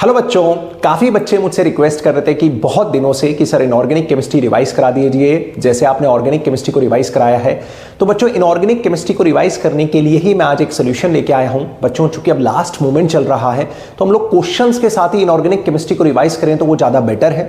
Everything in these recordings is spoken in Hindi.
हेलो बच्चों, काफी बच्चे मुझसे रिक्वेस्ट कर रहे थे कि बहुत दिनों से कि सर इनऑर्गेनिक केमिस्ट्री रिवाइज करा दीजिए, जैसे आपने ऑर्गेनिक केमिस्ट्री को रिवाइज कराया है। तो बच्चों, इनऑर्गेनिक केमिस्ट्री को रिवाइज करने के लिए ही मैं आज एक सोल्यूशन लेके आया हूं। बच्चों, चूंकि अब लास्ट मोमेंट चल रहा है तो हम लोग क्वेश्चंस के साथ ही इनऑर्गेनिक केमिस्ट्री को रिवाइज करें तो वो ज्यादा बेटर है,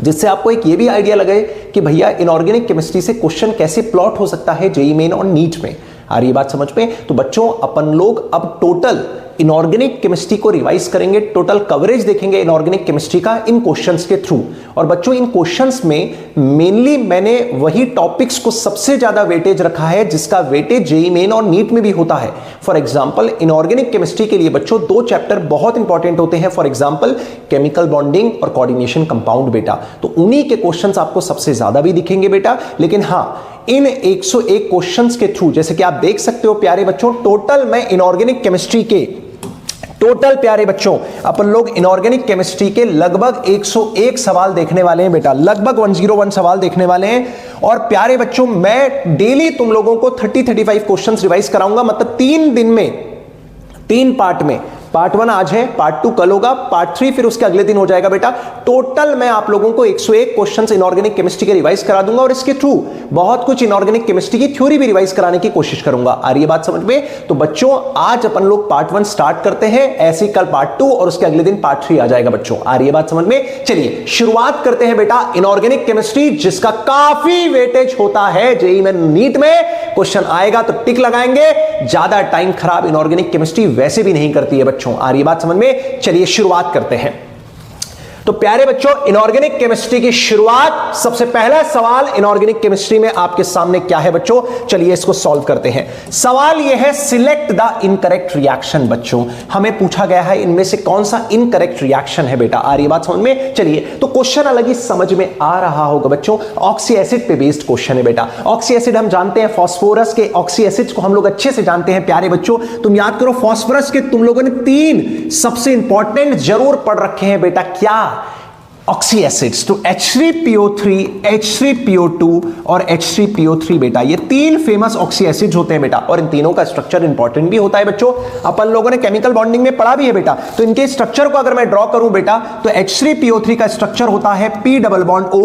जिससे आपको एक ये भी आइडिया लगे कि भैया इनऑर्गेनिक केमिस्ट्री से क्वेश्चन कैसे प्लॉट हो सकता है जेईई मेन और नीट में। आ रही बात समझ में? तो बच्चों, अपन लोग अब टोटल इनऑर्गेनिक केमिस्ट्री को रिवाइज करेंगे, टोटल कवरेज देखेंगे इनऑर्गेनिक केमिस्ट्री का इन क्वेश्चंस के थ्रू। और बच्चों, इन क्वेश्चंस में मेनली मैंने वही टॉपिक्स को सबसे ज्यादा वेटेज रखा है जिसका वेटेज जेईई मेन और नीट में भी होता है। फॉर एग्जांपल, इनऑर्गेनिक केमिस्ट्री के लिए बच्चों दो चैप्टर बहुत इंपॉर्टेंट होते हैं। फॉर एग्जांपल, केमिकल बॉन्डिंग और कोऑर्डिनेशन कंपाउंड बेटा, तो उन्हीं के क्वेश्चंस आपको सबसे ज्यादा भी दिखेंगे बेटा। लेकिन हां, इन 101 क्वेश्चंस के थ्रू, जैसे कि आप देख सकते हो प्यारे बच्चों, टोटल मैं इनऑर्गेनिक केमिस्ट्री के टोटल प्यारे बच्चों अपन लोग इनऑर्गेनिक केमिस्ट्री के लगभग 101 सवाल देखने वाले हैं बेटा, लगभग 101 सवाल देखने वाले हैं। और प्यारे बच्चों, मैं डेली तुम लोगों को 30-35 क्वेश्चंस रिवाइज कराऊंगा, मतलब 3 दिन में 3 पार्ट में। पार्ट 1 आज है, पार्ट 2 कल होगा, पार्ट 3 फिर उसके अगले दिन हो जाएगा बेटा। टोटल मैं आप लोगों को 101 क्वेश्चंस इनऑर्गेनिक केमिस्ट्री के रिवाइज करा दूंगा और इसके थ्रू बहुत कुछ इनऑर्गेनिक केमिस्ट्री की थ्योरी भी रिवाइज कराने की कोशिश करूंगा। आ रही है बात समझ में? तो बच्चों, आज अपन लोग पार्ट 1 स्टार्ट करते हैं, ऐसे ही कल पार्ट 2 और उसके अगले दिन पार्ट 3 आ जाएगा बच्चों। आ रही है बात समझ में? चलिए शुरुआत करते हैं बेटा इनऑर्गेनिक केमिस्ट्री, जिसका काफी वेटेज होता है जेईई में नीट में। क्वेश्चन आएगा तो टिक लगाएंगे, ज्यादा टाइम खराब इनऑर्गेनिक केमिस्ट्री वैसे भी नहीं करती है बच्चों। आ रही है बात समझ में? चलिए शुरुआत करते हैं। तो प्यारे बच्चों, इनऑर्गेनिक केमिस्ट्री की शुरुआत, सबसे पहला सवाल इनऑर्गेनिक केमिस्ट्री में आपके सामने क्या है बच्चों? चलिए इसको सॉल्व करते हैं। सवाल यह है, सिलेक्ट द इनकरेक्ट रिएक्शन। बच्चों, हमें पूछा गया है इनमें से कौन सा इनकरेक्ट रिएक्शन है बेटा। आ रही बात समझ में? चलिए, तो क्वेश्चन अलग ही समझ में आ रहा होगा बच्चों। ऑक्सी एसिड पे बेस्ड क्वेश्चन है बेटा। ऑक्सी एसिड हम जानते हैं, फास्फोरस के ऑक्सी एसिड्स को हम लोग अच्छे से जानते हैं प्यारे बच्चों। तुम याद करो, फास्फोरस के तुम लोगों ने 3 सबसे इंपॉर्टेंट जरूर पढ़ रखे हैं बेटा। क्या? ऑक्सी एसिड्स, तो H3PO3, H3PO2 और H3PO3 बेटा, ये 3 फेमस ऑक्सी एसिड्स होते हैं बेटा। और इन तीनों का स्ट्रक्चर इंपॉर्टेंट भी होता है बच्चों, अपन लोगों ने केमिकल बॉन्डिंग में पढ़ा भी है बेटा। तो इनके स्ट्रक्चर को अगर मैं ड्रॉ करूं बेटा, तो H3PO3 का स्ट्रक्चर होता है P double bond O,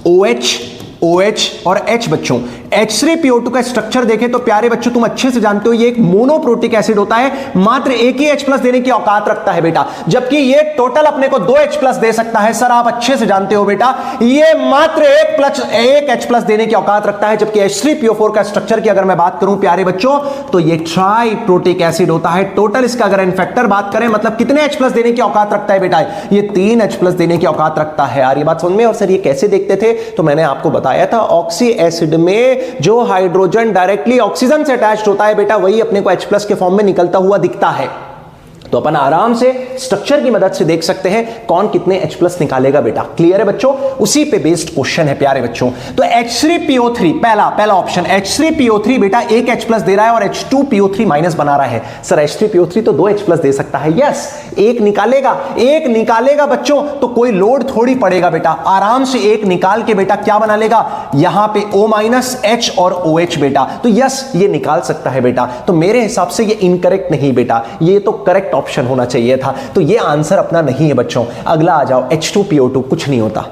OH, OH और H। बच्चों, H3PO2 का स्ट्रक्चर देखें तो प्यारे बच्चों, तुम अच्छे से जानते हो ये एक मोनोप्रोटिक एसिड होता है, मात्र एक ही H+ देने की औकात रखता है बेटा, जबकि ये टोटल अपने को 2 H+ दे सकता है। सर आप अच्छे से जानते हो बेटा, ये मात्र एक H+ देने की औकात रखता है, जबकि H3PO4 का स्ट्रक्चर की अगर मैं बात करूं प्यारे बच्चों, तो ये ट्राइप्रोटिक एसिड होता है। टोटल इसका अगर इनफैक्टर बात करें, मतलब कितने H+ देने की औकात रखता है बेटा? ये 3 H+ देने की औकात रखता है। आ रही बात समझ में? और सर ये कैसे देखते थे? तो मैंने आपको बताया था, ऑक्सी एसिड में जो हाइड्रोजन डायरेक्टली ऑक्सीजन से अटैच्ड होता है बेटा, वही अपने को H+ के फॉर्म में निकलता हुआ दिखता है। तो अपन आराम से स्ट्रक्चर की मदद से देख सकते हैं कौन कितने H+ निकालेगा बेटा। क्लियर है बच्चों? उसी पे बेस्ड क्वेश्चन है प्यारे बच्चों। तो H3PO3 पहला ऑप्शन, H3PO3 बेटा एक H+ दे रहा है और H2PO3 माइनस बना रहा है। सर H3PO3 तो 2 H+ दे सकता है। यस, एक निकालेगा बच्चों, तो कोई लोड थोड़ी पड़ेगा बेटा, आराम से एक निकाल के बेटा क्या बना लेगा, यहां पे O- H और OH बेटा। तो यस, ये निकाल सकता है बेटा। तो मेरे हिसाब से ये इनकरेक्ट नहीं बेटा, ये तो करेक्ट ऑप्शन होना चाहिए था। तो ये आंसर अपना नहीं है बच्चों। अगला आ जाओ, H2PO2 कुछ नहीं होता।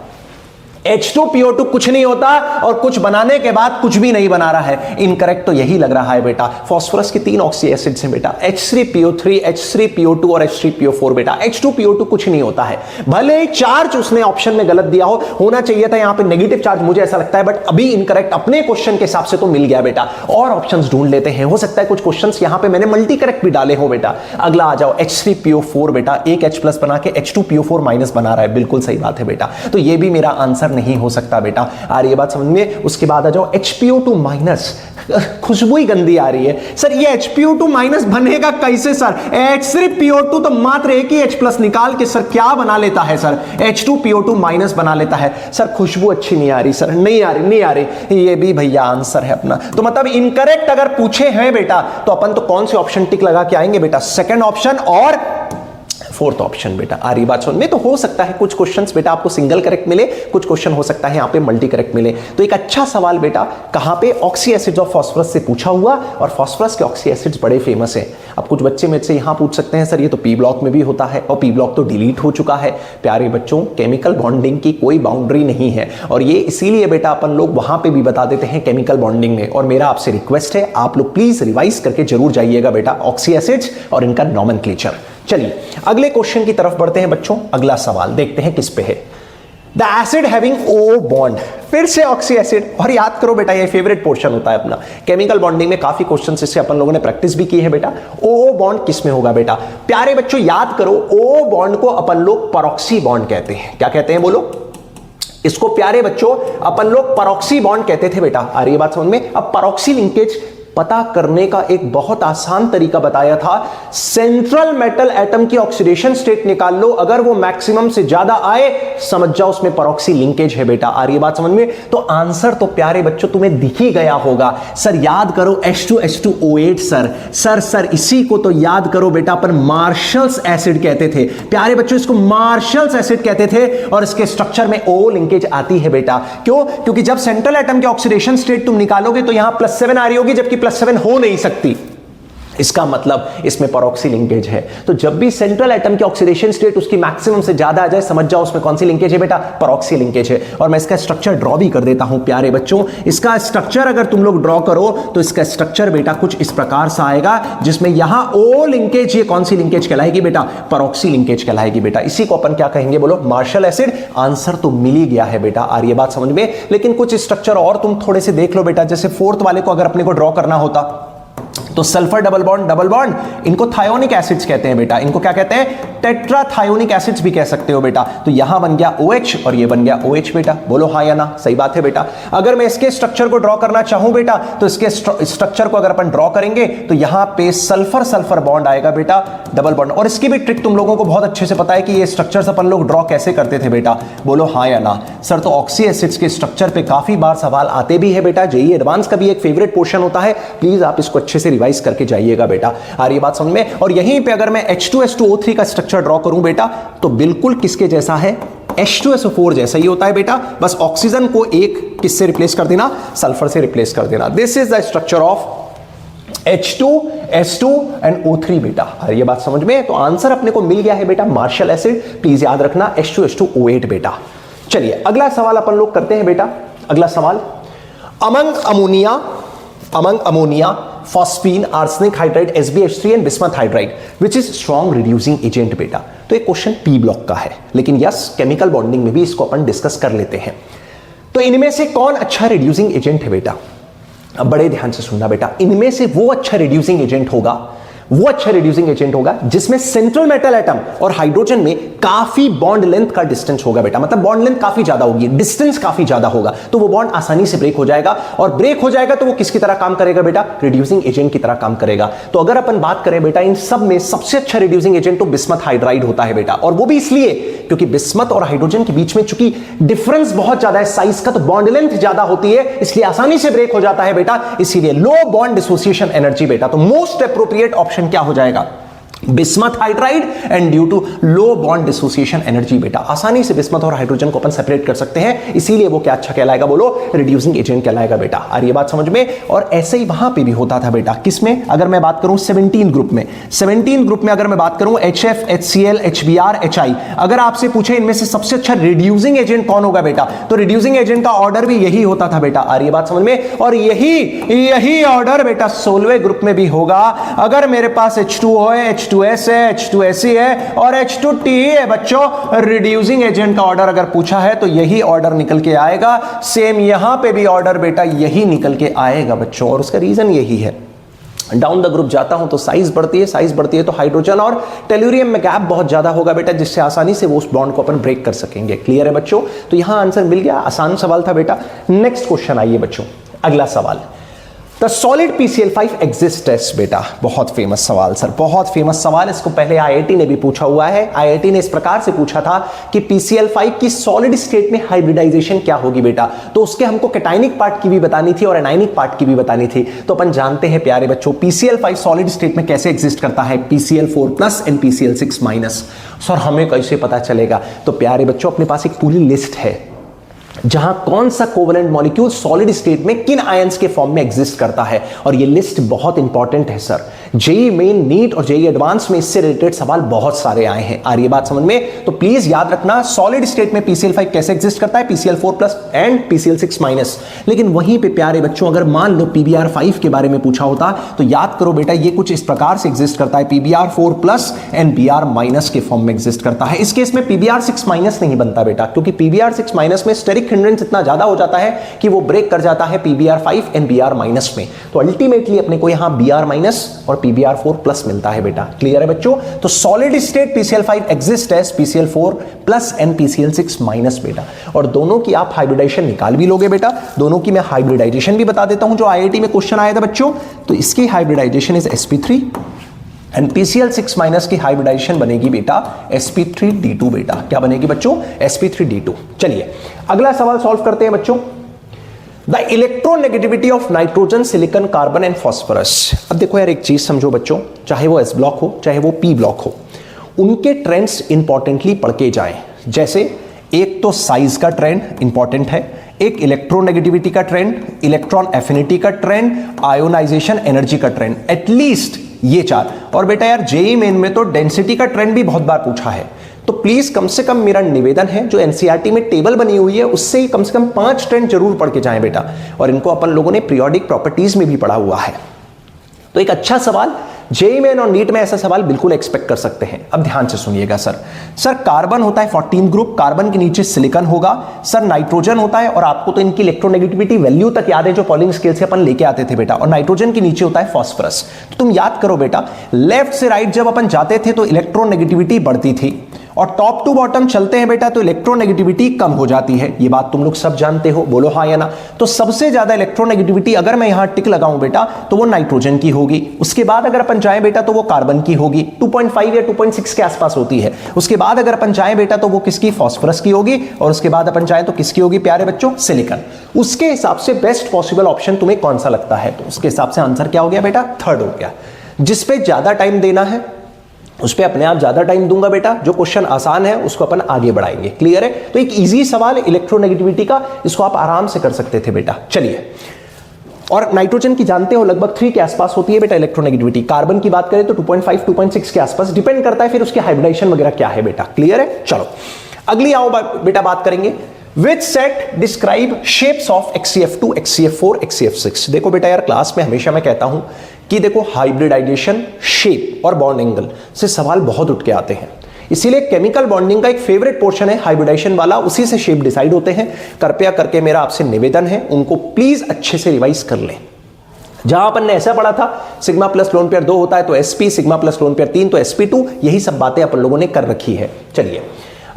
H2PO2 कुछ नहीं होता और कुछ बनाने के बाद कुछ भी नहीं बना रहा है। इनकरेक्ट तो यही लग रहा है बेटा। फास्फोरस के 3 ऑक्सी एसिड्स हैं बेटा, H3PO3, H3PO2 और H3PO4 बेटा। H2PO2 कुछ नहीं होता है। भले ही चार्ज उसने ऑप्शन में गलत दिया हो, होना चाहिए था यहां पे नेगेटिव चार्ज, मुझे ऐसा लगता है, बट अभी इनकरेक्ट अपने क्वेश्चन के हिसाब से तो मिल गया बेटा। और ऑप्शंस ढूंढ लेते हैं, हो सकता है कुछ क्वेश्चंस यहां पे मैंने मल्टी करेक्ट भी डाले हो बेटा। अगला आ जाओ, H3PO4 बेटा, एक H+ बना के H2PO4 माइनस बना रहा है। बिल्कुल सही बात है बेटा। तो ये भी मेरा आंसर नहीं हो सकता बेटा। आ रही है बात समझ में? उसके बाद आ जाओ HPO2 माइनस, खुशबू ही गंदी आ रही है। सर ये HPO2 माइनस बनेगा कैसे सर? H3PO2 तो मात्र एक ही H+ निकाल के सर क्या बना लेता है सर? H2PO2 माइनस बना लेता है। सर खुशबू अच्छी नहीं आ रही सर, नहीं आ रही। ये भी भैया आंसर है अपना। तो मतलब इनकरेक्ट अगर पूछे हैं बेटा, तो अपन तो कौन से ऑप्शन टिक लगा के आएंगे बेटा? सेकंड ऑप्शन और फोर्थ ऑप्शन बेटा। आ रही बात समझ में? तो हो सकता है कुछ क्वेश्चंस बेटा आपको सिंगल करेक्ट मिले, कुछ क्वेश्चन हो सकता है यहाँ पे मल्टी करेक्ट मिले। तो एक अच्छा सवाल बेटा कहाँ पे, ऑक्सी एसिड्स ऑफ फास्फोरस से पूछा हुआ, और फास्फोरस के ऑक्सी एसिड्स बड़े फेमस हैं। अब कुछ बच्चे मेरे से यहाँ पूछ सकते हैं सर ये तो पी ब्लॉक में भी होता है, और पी ब्लॉक तो डिलीट हो चुका है। प्यारे बच्चों, केमिकल बॉन्डिंग की कोई बाउंड्री नहीं है, और ये इसीलिए बेटा अपन लोग वहां पे भी बता देते हैं केमिकल बॉन्डिंग में। और मेरा आपसे रिक्वेस्ट है आप लोग प्लीज रिवाइज करके जरूर जाइएगा बेटा ऑक्सी एसिड्स और इनका नॉमेनक्लेचर। चलिए अगले क्वेश्चन की तरफ बढ़ते हैं बच्चों। अगला सवाल देखते हैं किस पे है। The acid having O bond, फिर से ऑक्सी एसिड। और याद करो बेटा ये फेवरेट पोर्शन होता है अपना, केमिकल बॉन्डिंग में काफी क्वेश्चंस इससे अपन लोगों ने प्रैक्टिस भी की है बेटा। O बॉन्ड किस में होगा बेटा? प्यारे बच्चों याद करो, O बॉन्ड को अपन लोग परऑक्सी बॉन्ड कहते हैं। क्या कहते हैं बोलो? इसको प्यारे बच्चों अपन लोग परऑक्सी बॉन्ड कहते थे बेटा। आ रही है बात समझ में? अब परऑक्सी लिंकेज पता करने का एक बहुत आसान तरीका बताया था। सेंट्रल मेटल एटम की ऑक्सीडेशन स्टेट निकाल लो, अगर वो मैक्सिमम से ज्यादा आए समझ जाओ उसमें परऑक्सी लिंकेज है बेटा। आ रही है बात समझ में? तो आंसर तो प्यारे बच्चों तुम्हें दिख ही गया होगा। सर याद करो H2H2O8 सर इसी को तो याद करो बेटा, अपन मार्शल्स एसिड कहते थे। प्यारे बच्चों इसको मार्शल्स एसिड कहते थे, और इसके स्ट्रक्चर में O लिंकेज आती है बेटा। क्यों? क्योंकि जब सेंट्रल एटम की ऑक्सीडेशन स्टेट तुम निकालोगे तो यहां +7 आ रही होगी, जबकि +7 हो नहीं सकती। इसका मतलब इसमें परऑक्सी लिंकेज है। तो जब भी सेंट्रल एटम की ऑक्सीडेशन स्टेट उसकी मैक्सिमम से ज्यादा आ जाए समझ जाओ उसमें कौन सी लिंकेज है बेटा? परऑक्सी लिंकेज है। और मैं इसका स्ट्रक्चर ड्रॉ भी कर देता हूं प्यारे बच्चों। इसका स्ट्रक्चर अगर तुम लोग ड्रॉ करो तो इसका स्ट्रक्चर बेटा कुछ इस प्रकार से आएगा, जिसमें यहां O लिंकेज, ये कौन सी लिंकेज कहलाएगी बेटा? परऑक्सी लिंकेज कहलाएगी बेटा। इसी को अपन क्या कहेंगे बोलो? Martial acid. आंसर तो मिल ही गया है बेटा। आ रही है बात समझ में? लेकिन कुछ स्ट्रक्चर और तुम थोड़े से देख लो बेटा। जैसे फोर्थ वाले को अगर अपने को ड्रॉ करना होता तो सल्फर डबल बॉन्ड, इनको थायोनिक एसिड्स कहते हैं बेटा। इनको क्या कहते हैं? टेट्राथायोनिक एसिड्स भी कह सकते हो बेटा। तो यहां बन गया OH और ये बन गया OH बेटा। बोलो हाँ या ना? सही बात है बेटा। अगर मैं इसके स्ट्रक्चर को ड्रॉ करना चाहूं बेटा, तो इसके स्ट्रक्चर को अगर अपन ड्रॉ करेंगे तो यहां पे सल्फर बॉन्ड आएगा बेटा, डबल बॉन्ड। और इसकी भी ट्रिक तुम लोगों को बहुत अच्छे से पता है कि ये स्ट्रक्चर्स अपन लोग ड्रॉ कैसे करते थे बेटा। बोलो हाँ या ना? सर तो ऑक्सी एसिड्स के स्ट्रक्चर पे काफी बार सवाल आते भी है बेटा। जेईई एडवांस का भी एक फेवरेट पोर्शन होता है, प्लीज आप इसको अच्छे से रिवाइज करके जाइएगा बेटा। आ रही बात समझ में? और यहीं पे अगर मैं H2H2O3 का स्ट्रक्चर ड्रॉ करूं बेटा, तो बिल्कुल किसके जैसा है? H2SO4 जैसा ही होता है बेटा। बस ऑक्सीजन को एक किससे रिप्लेस कर देना? सल्फर से रिप्लेस कर देना। This is the structure of H2S2 and O3 बेटा। ये बात समझ में? तो आंसर अपने को मिल गया है बेटा मार्शल एसिड। प्लीज याद रखना H2H2O8 बेटा। चलिए अगला सवाल अपन लोग करते हैं बेटा। अगला सवाल, among ammonia, phosphine, arsenic hydride, SbH3 and bismuth hydride, which is strong reducing agent बेटा। तो एक क्वेश्चन पी ब्लॉक का है, लेकिन यस केमिकल बॉन्डिंग में भी इसको अपन डिस्कस कर लेते हैं। तो इनमें से कौन अच्छा रिड्यूसिंग एजेंट है बेटा? अब बड़े ध्यान से सुनना बेटा। इनमें से वो अच्छा रिड्यूसिंग एजेंट होगा जिसमें सेंट्रल मेटल एटम और हाइड्रोजन में काफी बॉन्ड लेंथ का डिस्टेंस होगा बेटा। मतलब बॉन्ड लेंथ काफी ज्यादा होगी, डिस्टेंस काफी ज्यादा होगा, तो वो बॉन्ड आसानी से ब्रेक हो जाएगा। और ब्रेक हो जाएगा तो वो किसकी तरह काम करेगा बेटा? रिड्यूसिंग एजेंट की तरह काम करेगा। तो अगर अपन बात करें बेटा इन सब में सबसे अच्छा रिड्यूसिंग एजेंट तो बिस्मथ हाइड्राइड होता है बेटा। और वो भी इसलिए क्योंकि बिस्मथ और हाइड्रोजन के बीच में चूंकि डिफरेंस बहुत ज्यादा है साइज का, तो बॉन्ड लेंथ ज्यादा होती है, इसलिए आसानी से ब्रेक हो जाता है बेटा। इसीलिए लो बॉन्ड डिसोसिएशन एनर्जी बेटा। तो मोस्ट अप्रोप्रिएट ऑप्शन क्या हो जाएगा? Bismuth hydride and due to low bond dissociation energy बेटा। आसानी से बिस्मथ और हाइड्रोजन को अपन सेपरेट कर सकते हैं, इसीलिए वो क्या अच्छा कहलाएगा बोलो? रिड्यूसिंग एजेंट कहलाएगा बेटा। आ रही है बात समझ में? और ऐसे ही वहां पे भी होता था बेटा। किसमें? अगर मैं बात करूं 17 ग्रुप में अगर मैं बात करूं HF, HCl, HBr, HI, अगर आपसे पूछे इनमें से सबसे अच्छा रिड्यूसिंग एजेंट कौन होगा बेटा, तो रिड्यूसिंग एजेंट का ऑर्डर भी यही होता था बेटा। आ रही है बात समझ में? और यही ऑर्डर बेटा 16वें ग्रुप में भी होगा। अगर मेरे पास H2O है, H2S है, H2Se है और H2Te है बच्चों, रिड्यूसिंग एजेंट का ऑर्डर अगर पूछा है तो यही ऑर्डर निकल के आएगा। सेम यहां पे भी ऑर्डर बेटा यही निकल के आएगा बच्चों। और उसका रीजन यही है, डाउन द ग्रुप जाता हूं तो साइज बढ़ती है तो हाइड्रोजन और टेल्यूरियम में गैप बहुत ज्यादा होगा बेटा, जिससे आसानी से वो उस बॉन्ड को अपन ब्रेक कर सकेंगे। क्लियर है बच्चों? तो यहां आंसर मिल गया। आसान सवाल था बेटा। नेक्स्ट क्वेश्चन आइए बच्चों। अगला सवाल, द सॉलिड PCl5 एग्जिस्ट्स बेटा। बहुत फेमस सवाल सर, बहुत फेमस सवाल। इसको पहले आईआईटी ने भी पूछा हुआ है। आईआईटी ने इस प्रकार से पूछा था कि PCl5 की सॉलिड स्टेट में हाइब्रिडाइजेशन क्या होगी बेटा, तो उसके हमको कैटायनिक पार्ट की भी बतानी थी और एनायनिक पार्ट की भी बतानी थी। तो अपन जानते हैं प्यारे बच्चों PCl5 सॉलिड स्टेट में कैसे एग्जिस्ट करता है, PCl4+ एंड PCl6-। सर हमें कैसे पता चलेगा? तो प्यारे बच्चों अपने पास एक पूरी लिस्ट है जहां कौन सा कोवेलेंट मॉलिक्यूल सॉलिड स्टेट में किन आयंस के फॉर्म में एग्जिस्ट करता है, और ये लिस्ट बहुत इंपॉर्टेंट है सर। जेई मेन, नीट और जेई एडवांस में इससे रिलेटेड सवाल बहुत सारे आए हैं। आ रही है बात समझ में? तो प्लीज याद रखना सॉलिड स्टेट में PCl5 कैसे एग्जिस्ट करता है, PCl4+ एंड PCl6-। लेकिन वहीं पे प्यारे बच्चों अगर मान लो PBr5 के बारे में पूछा होता तो याद करो बेटा ये कुछ इस प्रकार से एग्जिस्ट करता है, PBr4+ एंड Br- के फॉर्म में एग्जिस्ट करता है। इस केस में PBr6- नहीं बनता बेटा, क्योंकि PBr6- में स्टेरिक हिंड्रेंस इतना ज्यादा हो जाता है कि वो ब्रेक कर जाता है PBr5 एंड Br- में। तो अल्टीमेटली अपने को यहां Br- और PBr4+ मिलता है बेटा। क्लियर है बच्चों? तो solid state PCl5 exist as PCl4+ and PCl6- बेटा। और दोनों की आप हाइब्रिडाइजेशन निकाल भी लोगे बेटा। दोनों की मैं हाइब्रिडाइजेशन भी बता देता हूं जो आईआईटी में क्वेश्चन आया था बच्चों। तो इसकी hybridisation is sp3 and PCl6- की हाइब्रिडाइजेशन बनेगी बेटा sp3d2 बेटा। क्या बनेगी बच्चों? sp3d2। चलिए अगला सवाल सॉल्व करते हैं बच्चों। The electronegativity of nitrogen, silicon, carbon and phosphorus. अब देखो यार एक चीज समझो बच्चों, चाहे वो S ब्लॉक हो चाहे वो P ब्लॉक हो, उनके ट्रेंड्स इंपॉर्टेंटली पढ़ के जाएं। जैसे एक तो साइज का ट्रेंड इंपॉर्टेंट है, एक इलेक्ट्रोनेगेटिविटी का ट्रेंड, इलेक्ट्रॉन एफिनिटी का ट्रेंड, आयोनाइजेशन एनर्जी का ट्रेंड, एटलीस्ट ये 4। और बेटा यार जेई मेन में तो डेंसिटी का ट्रेंड भी बहुत बार पूछा है। तो प्लीज कम से कम मेरा निवेदन है जो एनसीईआरटी में टेबल बनी हुई है उससे कम से कम 5 ट्रेंड जरूर पढ़ के जाएं बेटा। और इनको अपन लोगों ने पीरियोडिक प्रॉपर्टीज में भी पढ़ा हुआ है। तो एक अच्छा सवाल जेईई मेन और नीट में ऐसा सवाल बिल्कुल एक्सपेक्ट कर सकते हैं। अब ध्यान से सुनिएगा सर कार्बन होता है 14 ग्रुप, कार्बन के नीचे सिलिकॉन होगा, सर नाइट्रोजन होता है, और आपको तो इनकी इलेक्ट्रोनेगेटिविटी वैल्यू तक याद है जो पॉलिंग स्केल से अपन लेके आते थे बेटा। और नाइट्रोजन के नीचे होता है फास्फोरस। तो तुम याद करो बेटा लेफ्ट से राइट जब अपन जाते थे तो इलेक्ट्रोनेगेटिविटी बढ़ती थी, और टॉप टू बॉटम चलते हैं बेटा तो इलेक्ट्रोनेगेटिविटी कम हो जाती है। ये बात तुम लोग सब जानते हो, बोलो हाँ या ना। तो सबसे ज्यादा इलेक्ट्रोनेगेटिविटी अगर मैं यहां टिक लगाऊं बेटा तो वो नाइट्रोजन की होगी। उसके बाद अगर अपन जाएं बेटा तो वो कार्बन की होगी, 2.5 या 2.6 के आसपास होती है। उसके बाद अगर अपन जाएं बेटा तो वो किसकी, फास्फोरस की होगी। और उसके बाद अपन जाएं तो किसकी होगी प्यारे बच्चों, सिलिकॉन। उसके हिसाब से बेस्ट पॉसिबल ऑप्शन तुम्हें कौन सा लगता है? तो उसके हिसाब से आंसर क्या हो गया बेटा, थर्ड हो गया। जिस पे ज्यादा टाइम देना है उस पे अपने आप ज्यादा टाइम दूंगा बेटा, जो क्वेश्चन आसान है उसको अपन आगे बढ़ाएंगे। क्लियर है? तो एक इजी सवाल इलेक्ट्रोनेगेटिविटी का, इसको आप आराम से कर सकते थे बेटा। चलिए, और नाइट्रोजन की जानते हो लगभग 3 के आसपास होती है बेटा इलेक्ट्रोनेगेटिविटी। कार्बन की बात करें तो 2.5 2.6 के आसपास, डिपेंड करता है फिर उसके हाइब्रिडाइजेशन वगैरह क्या है बेटा। क्लियर है? चलो अगली आओ बेटा बात करेंगे। Which set describe shapes of XCF2, XCF4, XCF6? देखो बेटा यार क्लास में हमेशा मैं कहता हूं कि देखो हाइब्रिडाइजेशन, शेप और बॉन्ड एंगल से सवाल बहुत उठ के आते हैं। इसीलिए केमिकल बॉन्डिंग का एक फेवरेट पोर्शन है हाइब्रिडाइजेशन वाला, उसी से शेप डिसाइड होते हैं। कृपया करके मेरा आपसे निवेदन है उनको प्लीज अच्छे से रिवाइज कर लें। जहां अपन ने ऐसा पढ़ा था सिग्मा प्लस लोन पेयर 2 होता है तो sp, sigma plus lone pair 3 तो sp2, यही सब बातें अपन लोगों ने कर रखी है। चलिए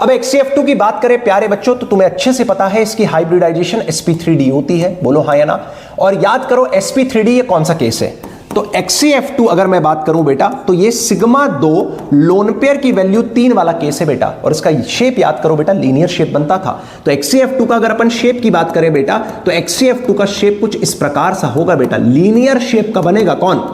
अब XCF2 की बात करें प्यारे बच्चों तो तुम्हें अच्छे से पता है इसकी हाइब्रिडाइजेशन sp3d होती है, बोलो हाँ या ना। और याद करो sp3d ये कौन सा केस है? तो XCF2 अगर मैं बात करूं बेटा तो ये सिग्मा 2 लोन पेयर की वैल्यू 3 वाला केस है बेटा। और इसका शेप याद करो बेटा लीनियर शेप बनता था। तो XCF2 का अगर अपन शेप की बात करें बेटा तो XCF2 का शेप कुछ इस प्रकार सा होगा बेटा, लीनियर शेप का बनेगा कौन,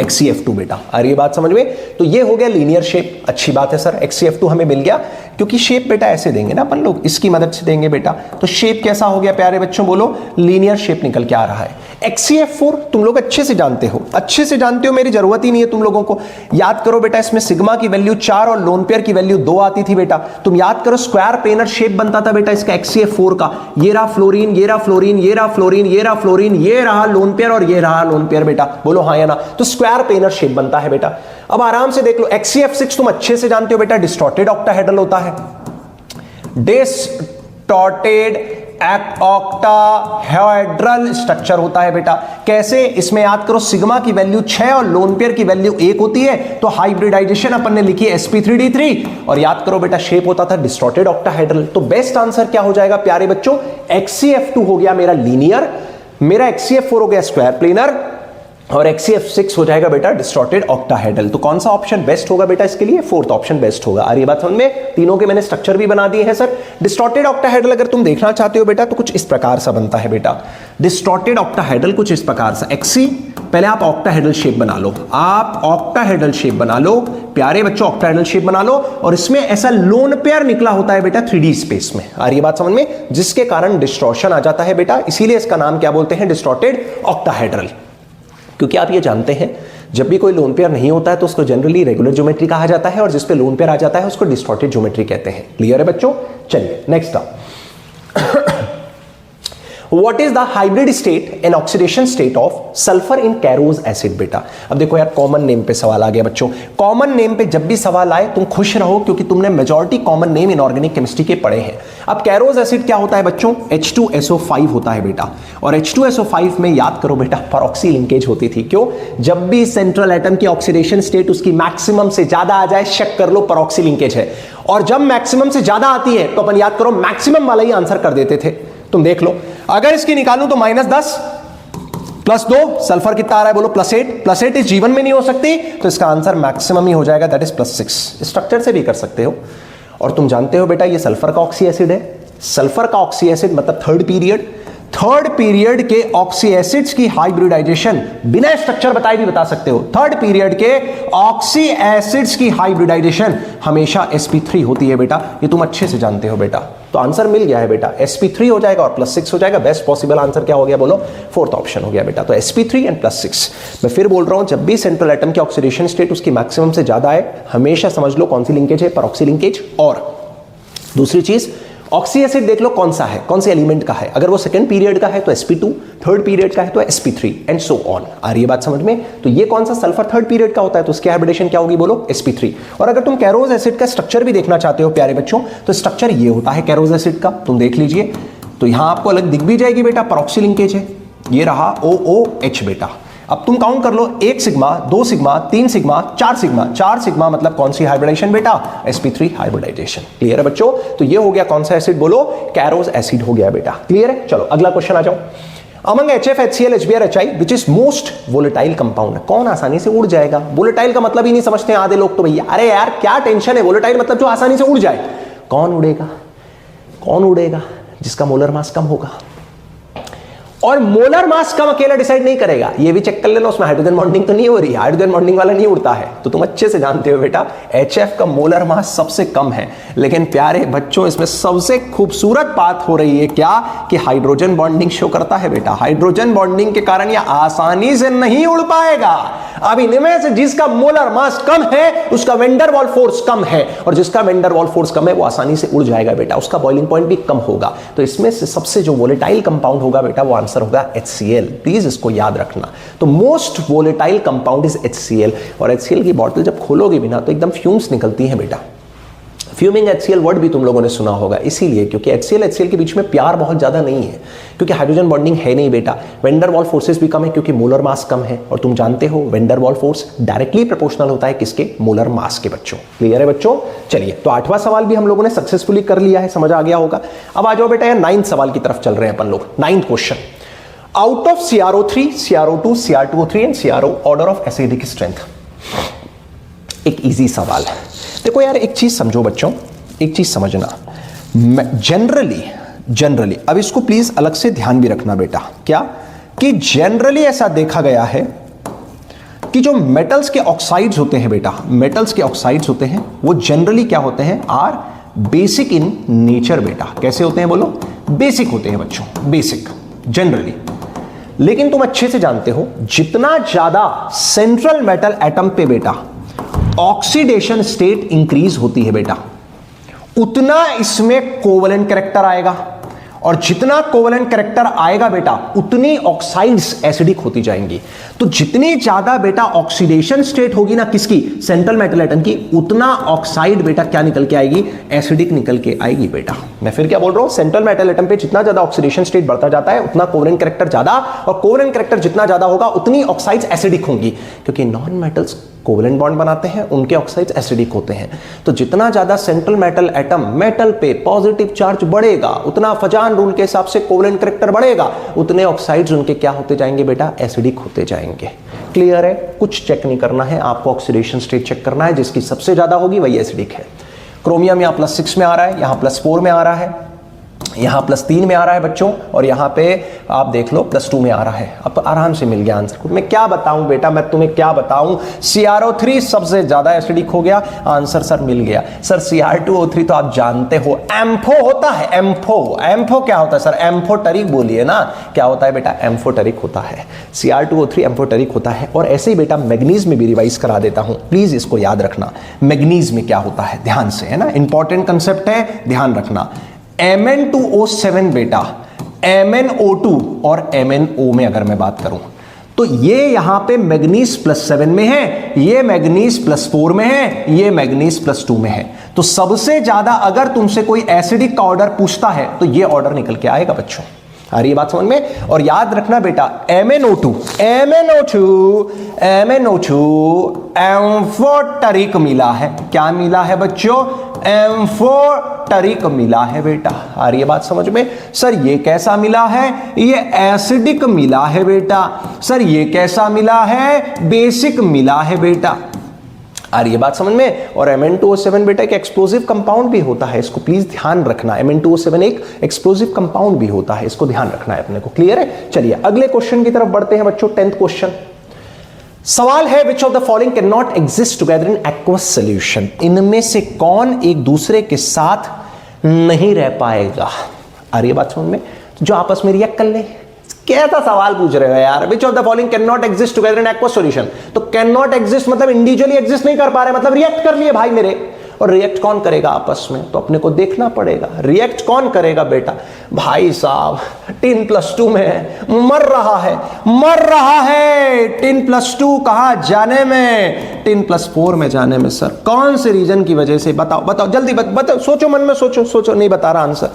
XCF2 बेटा। आ रही है बात समझ में? तो ये हो गया लीनियर शेप। अच्छी बात है सर, XCF2 हमें मिल गया, क्योंकि शेप बेटा ऐसे देंगे ना अपन लोग, इसकी मदद से देंगे बेटा। तो शेप कैसा हो गया प्यारे बच्चों, बोलो लीनियर शेप निकल के आ रहा है। XCF4 तुम लोग अच्छे से जानते हो, अच्छे से जानते हो, मेरी जरूरत ही नहीं है तुम लोगों को। याद करो बेटा इसमें सिग्मा की वैल्यू 4 और लोन पेयर की वैल्यू 2 आती थी बेटा। तुम याद करो स्क्वायर पेनर शेप बनता था बेटा इसका XCF4 का। ये रहा फ्लोरीन, ये रहा फ्लोरीन, ये रहा फ्लोरीन, ये रहा फ्लोरीन, ये रहा लोन पेयर और ये रहा लोन पेयर बेटा, बोलो हाँ या ना। तो स्क्वायर पेनर शेप बनता है बेटा। अब आराम से देख लो XCF6 तुम अच्छे से जानते हो बेटा डिस्टॉर्टेड ऑक्टाहेड्रल होता है, डिस्टॉर्टेड ऑक्टाहेड्रल स्ट्रक्चर होता है बेटा। कैसे? इसमें याद करो सिग्मा की वैल्यू 6 और लोन पेयर की वैल्यू 1 होती है। तो हाइब्रिडाइजेशन अपन ने लिखी sp3d3 और याद करो बेटा शेप होता था डिस्टॉर्टेड ऑक्टाहेड्रल। तो बेस्ट आंसर क्या हो जाएगा प्यारे बच्चों, XCF2 हो गया मेरा लीनियर, मेरा HCF4 हो गया स्क्वायर प्लेनर और HCF6 हो जाएगा बेटा डिस्टॉर्टेड ऑक्टाहेड्रल। तो कौन सा ऑप्शन बेस्ट होगा बेटा इसके लिए? फोर्थ ऑप्शन बेस्ट होगा। आ रही बात समझ में? तीनों के मैंने स्ट्रक्चर भी बना दिए हैं सर। डिस्टॉर्टेड ऑक्टाहेड्रल अगर तुम देखना चाहते हो बेटा तो कुछ इस प्रकार सा बनता है बेटा। डिस्टॉर्टेड ऑक्टाहेड्रल कुछ इस प्रकार सा। XC पहले आप ऑक्टाहेड्रल शेप बना लो, आप ऑक्टाहेड्रल शेप बना लो प्यारे बच्चों, ऑक्टाहेड्रल शेप बना लो और इसमें ऐसा लोन पेयर निकला होता है बेटा 3D स्पेस में। आ रही बात समझ में? जिसके कारण डिस्टॉर्शन आ जाता है बेटा, इसीलिए इसका नाम क्या बोलते हैं? Distorted octahedral. क्योंकि आप ये जानते हैं जब भी कोई लोन पेयर नहीं होता है तो उसको जनरली रेगुलर ज्योमेट्री कहा जाता है और जिस पे लोन पेयर आ जाता है उसको डिस्टॉर्टेड ज्योमेट्री कहते हैं। क्लियर है बच्चों? चलिए नेक्स्ट आप What is the hybrid state and oxidation state of sulfur in Carose acid बेटा? अब देखो यार कॉमन नेम पे सवाल आ गया बच्चों। कॉमन नेम पे जब भी सवाल आए तुम खुश रहो क्योंकि तुमने majority common name inorganic chemistry के पढ़े हैं। अब कैरोज एसिड क्या होता है बच्चों? H2SO5 होता है बेटा और H2SO5 में याद करो बेटा परऑक्सी लिंकेज होती थी। क्यों? जब भी सेंट्रल एटम की ऑक्सीडेशन स्टेट उसकी मैक्सिमम से ज्यादा आ जाए शक कर लो परऑक्सी लिंकेज है, और जब मैक्सिमम से ज्यादा आती है तो अपन याद करो मैक्सिमम वाला ही आंसर कर देते थे। तुम देख लो अगर इसकी निकालूं तो -10 +2 सल्फर कितना आ रहा है बोलो? +8। +8 इस जीवन में नहीं हो सकती तो इसका आंसर मैक्सिमम ही हो जाएगा, दैट इज +6। स्ट्रक्चर से भी कर सकते हो। और तुम जानते हो बेटा ये सल्फर का ऑक्सी एसिड है। सल्फर का ऑक्सी एसिड मतलब थर्ड पीरियड के ऑक्सी एसिड्स की हाइब्रिडाइजेशन बिना स्ट्रक्चर बताए भी बता सकते हो। थर्ड पीरियड के ऑक्सी एसिड्स की हाइब्रिडाइजेशन हमेशा sp3 होती है बेटा, ये तुम अच्छे से जानते हो बेटा। तो आंसर मिल गया है बेटा, sp3 हो जाएगा और +6 हो जाएगा। बेस्ट पॉसिबल आंसर क्या हो गया बोलो? फोर्थ ऑप्शन हो गया बेटा। तो sp3 एंड +6। मैं फिर बोल रहा हूं जब भी सेंट्रल एटम की ऑक्सीडेशन स्टेट उसकी मैक्सिमम से ज्यादा है हमेशा समझ लो कौन सी लिंकेज है? परऑक्सी लिंकेज। और दूसरी चीज ऑक्सी एसिड देख लो कौन सा है, कौन से एलिमेंट का है। अगर वो सेकंड पीरियड का है तो sp2, थर्ड पीरियड का है तो sp3 एंड सो ऑन। आ रही है बात समझ में? तो ये कौन सा सल्फर थर्ड पीरियड का होता है तो उसकी हाइब्रिडेशन क्या होगी बोलो? sp3। और अगर तुम कैरोज एसिड का स्ट्रक्चर भी देखना चाहते हो प्यारे बच्चों तो स्ट्रक्चर ये होता है कैरोज एसिड का, तुम देख लीजिए। तो यहां आपको अलग दिख भी जाएगी बेटा, परऑक्सी लिंकेज है। ये रहा OOH बेटा। अब तुम काउंट कर लो 1 sigma, 2 sigma, 3 sigma, 4 sigma. 4 sigma मतलब कौन सी हाइब्रिडाइजेशन बेटा? sp3 hybridisation. क्लियर है बच्चों? तो ये हो गया कौन सा एसिड बोलो? कैरोज एसिड हो गया बेटा। क्लियर है? चलो अगला क्वेश्चन आ जाओ। Among HF, HCl, HBr, HI which is most volatile compound, कौन आसानी से उड़ जाएगा? वोलेटाइल का मतलब ही नहीं समझते आधे लोग तो भैया। अरे यार क्या टेंशन है, वोलेटाइल मतलब जो आसानी से उड़ जाए। कौन उड़ेगा? कौन उड़ेगा? जिसका मोलर मास कम होगा। और मोलर मास कम अकेला डिसाइड नहीं करेगा, ये भी चेक कर लेना उसमें हाइड्रोजन बॉन्डिंग तो नहीं हो रही। हाइड्रोजन बॉन्डिंग वाला नहीं उड़ता है। तो तुम अच्छे से जानते हो बेटा HF का मोलर मास सबसे कम है। लेकिन प्यारे बच्चों इसमें सबसे खूबसूरत बात हो रही है क्या? कि हाइड्रोजन बॉन्डिंग शो करता है बेटा। हाइड्रोजन बॉन्डिंग के कारण यह आसानी से नहीं उड़ पाएगा। अब इनमें से जिसका मोलर मास कम है उसका वेंडर वॉल फोर्स कम है, और जिसका वेंडर वॉल फोर्स कम है वो आसानी से उड़ जाएगा बेटा, उसका बॉइलिंग पॉइंट भी कम होगा। तो इसमें से सबसे जो वोलेटाइल कंपाउंड होगा बेटा वो आंसर होगा HCl। प्लीज इसको याद रखना। तो most volatile compound is HCl। और HCl की बॉटल जब खोलोगे भी ना तो एकदम फ्यूम्स निकलती हैं बेटा। फ्यूमिंग HCl वर्ड भी तुम लोगों ने सुना होगा, इसीलिए क्योंकि HCl के बीच में प्यार बहुत ज्यादा नहीं है, क्योंकि हाइड्रोजन बॉन्डिंग है नहीं बेटा। वेंडर वॉल फोर्सेस भी कम है क्योंकि मोलर मास कम है, और तुम जानते हो vendor wall force directly proportional होता है किसके? मोलर मास के बच्चों। क्लियर है बच्चों? चलिए तो 8वां सवाल भी हम लोगों ने सक्सेसफुली कर लिया है, समझ आ गया होगा। अब आ जाओ बेटा यार 9th सवाल की तरफ चल रहे हैं अपन लोग। 9th question, out of CrO3, CrO2, Cr2O3 and CrO order of acidic strength. एक इजी सवाल है। देखो यार एक चीज समझो बच्चों, एक चीज समझना, जनरली अब इसको प्लीज अलग से ध्यान भी रखना बेटा। क्या? कि जनरली ऐसा देखा गया है कि जो मेटल्स के ऑक्साइड्स होते हैं बेटा, मेटल्स के ऑक्साइड्स होते हैं वो जनरली क्या होते हैं? आर बेसिक इन नेचर बेटा। कैसे होते हैं बोलो? बेसिक होते हैं बच्चों, बेसिक जनरली। लेकिन तुम अच्छे से जानते हो जितना ज्यादा सेंट्रल मेटल एटम पे बेटा ऑक्सीडेशन स्टेट इंक्रीज होती है बेटा उतना इसमें कोवलेंट कैरेक्टर आएगा, और जितना कोवलेंट कैरेक्टर आएगा बेटा उतनी ऑक्साइड्स एसिडिक होती जाएंगी। तो जितनी ज्यादा बेटा ऑक्सीडेशन स्टेट होगी ना किसकी? सेंट्रल मेटल एटम की, उतना ऑक्साइड बेटा क्या निकल के आएगी? एसिडिक निकल के आएगी बेटा। मैं फिर क्या बोल रहा हूं? सेंट्रल मेटल एटम पे जितना ज्यादा ऑक्सीडेशन स्टेट बढ़ता जाता है उतना कोवलेंट कैरेक्टर ज्यादा, और कोवलेंट कैरेक्टर जितना ज्यादा होगा उतनी ऑक्साइड्स एसिडिक होंगी, क्योंकि नॉन मेटल्स कोवेलेंट बॉन्ड बनाते हैं, उनके ऑक्साइड्स एसिडिक होते हैं। तो जितना ज्यादा सेंट्रल मेटल एटम मेटल पे पॉजिटिव चार्ज बढ़ेगा, उतना फजान रूल के हिसाब से कोवेलेंट करैक्टर बढ़ेगा, उतने ऑक्साइड्स उनके क्या होते जाएंगे बेटा, एसिडिक होते जाएंगे। क्लियर है? कुछ चेक नहीं करना है आपको, ऑक्सीडेशन स्टेट चेक करना है, जिसकी सबसे ज्यादा होगी वही एसिडिक है। क्रोमियम यहाँ +6 में आ रहा है, यहाँ +4 में आ रहा है, यहाँ +3 में आ रहा है बच्चों, और यहाँ पे आप देख लो +2 में आ रहा है। अब आराम से मिल गया आंसर। मैं क्या बताऊं बेटा, मैं तुम्हें क्या बताऊं, CrO3 सबसे ज्यादा एसिडिक हो गया, आंसर सर मिल गया। सर Cr2O3 तो आप जानते हो एम्फो होता है, एम्फो क्या होता है सर, एम्फोटरिक बोलिए ना, क्या होता है बेटा, एम्फोटरिक होता है। Cr2O3 एम्फोटरिक होता है। और ऐसे ही बेटा मैग्नीज में भी रिवाइज करा देता हूं, प्लीज इसको याद रखना। मैग्नीज में क्या होता है, ध्यान से, है ना, इंपॉर्टेंट कंसेप्ट है, ध्यान रखना। Mn2O7 बेटा, MnO2 और MnO में अगर मैं बात करूं तो ये यहां पे मैग्नीज +7 में है, ये मैग्नीज +4 में है, ये मैग्नीज +2 में है। तो सबसे ज्यादा अगर तुमसे कोई एसिडिक का ऑर्डर पूछता है तो ये ऑर्डर निकल के आएगा बच्चों। आ रही है बात समझ में? और याद रखना बेटा, MnO2 एम्फोटरिक मिला है। क्या मिला है बच्चों? एम्फोटरिक मिला है बेटा। आ रही है बात समझ में? सर ये कैसा मिला है? ये एसिडिक मिला है बेटा। सर ये कैसा मिला है? बेसिक मिला है बेटा। आ रही है बात समझ में? और Mn2O7 बेटा एक एक्सप्लोसिव कंपाउंड भी होता है, इसको प्लीज ध्यान रखना। Mn2O7 एक एक्सप्लोसिव कंपाउंड भी होता है, इसको ध्यान रखना है अपने को। क्लियर है? चलिए अगले क्वेश्चन की तरफ बढ़ते हैं बच्चों। 10th क्वेश्चन सवाल है, which of the following can not exist together in aqueous solution. इनमें से कौन एक दूसरे के साथ नहीं रह पाएगा? आ रही है बात समझ में? जो आपस में रिएक्ट कर ले। कैसा सवाल पूछ रहे हो यार, which of the following can not exist together in aqueous solution. तो कैन नॉट एग्जिस्ट मतलब इंडिविजुअली एग्जिस्ट नहीं कर पा रहे, मतलब रिएक्ट कर लिए भाई मेरे। और रिएक्ट कौन करेगा आपस में, तो अपने को देखना पड़ेगा। रिएक्ट कौन करेगा बेटा? भाई साहब 10+2 में है, मर रहा है 10+2 कहां जाने में, 10+4 में जाने में। सर कौन से रीजन की वजह से? बताओ जल्दी बताओ, सोचो मन में, सोचो। नहीं बता रहा आंसर,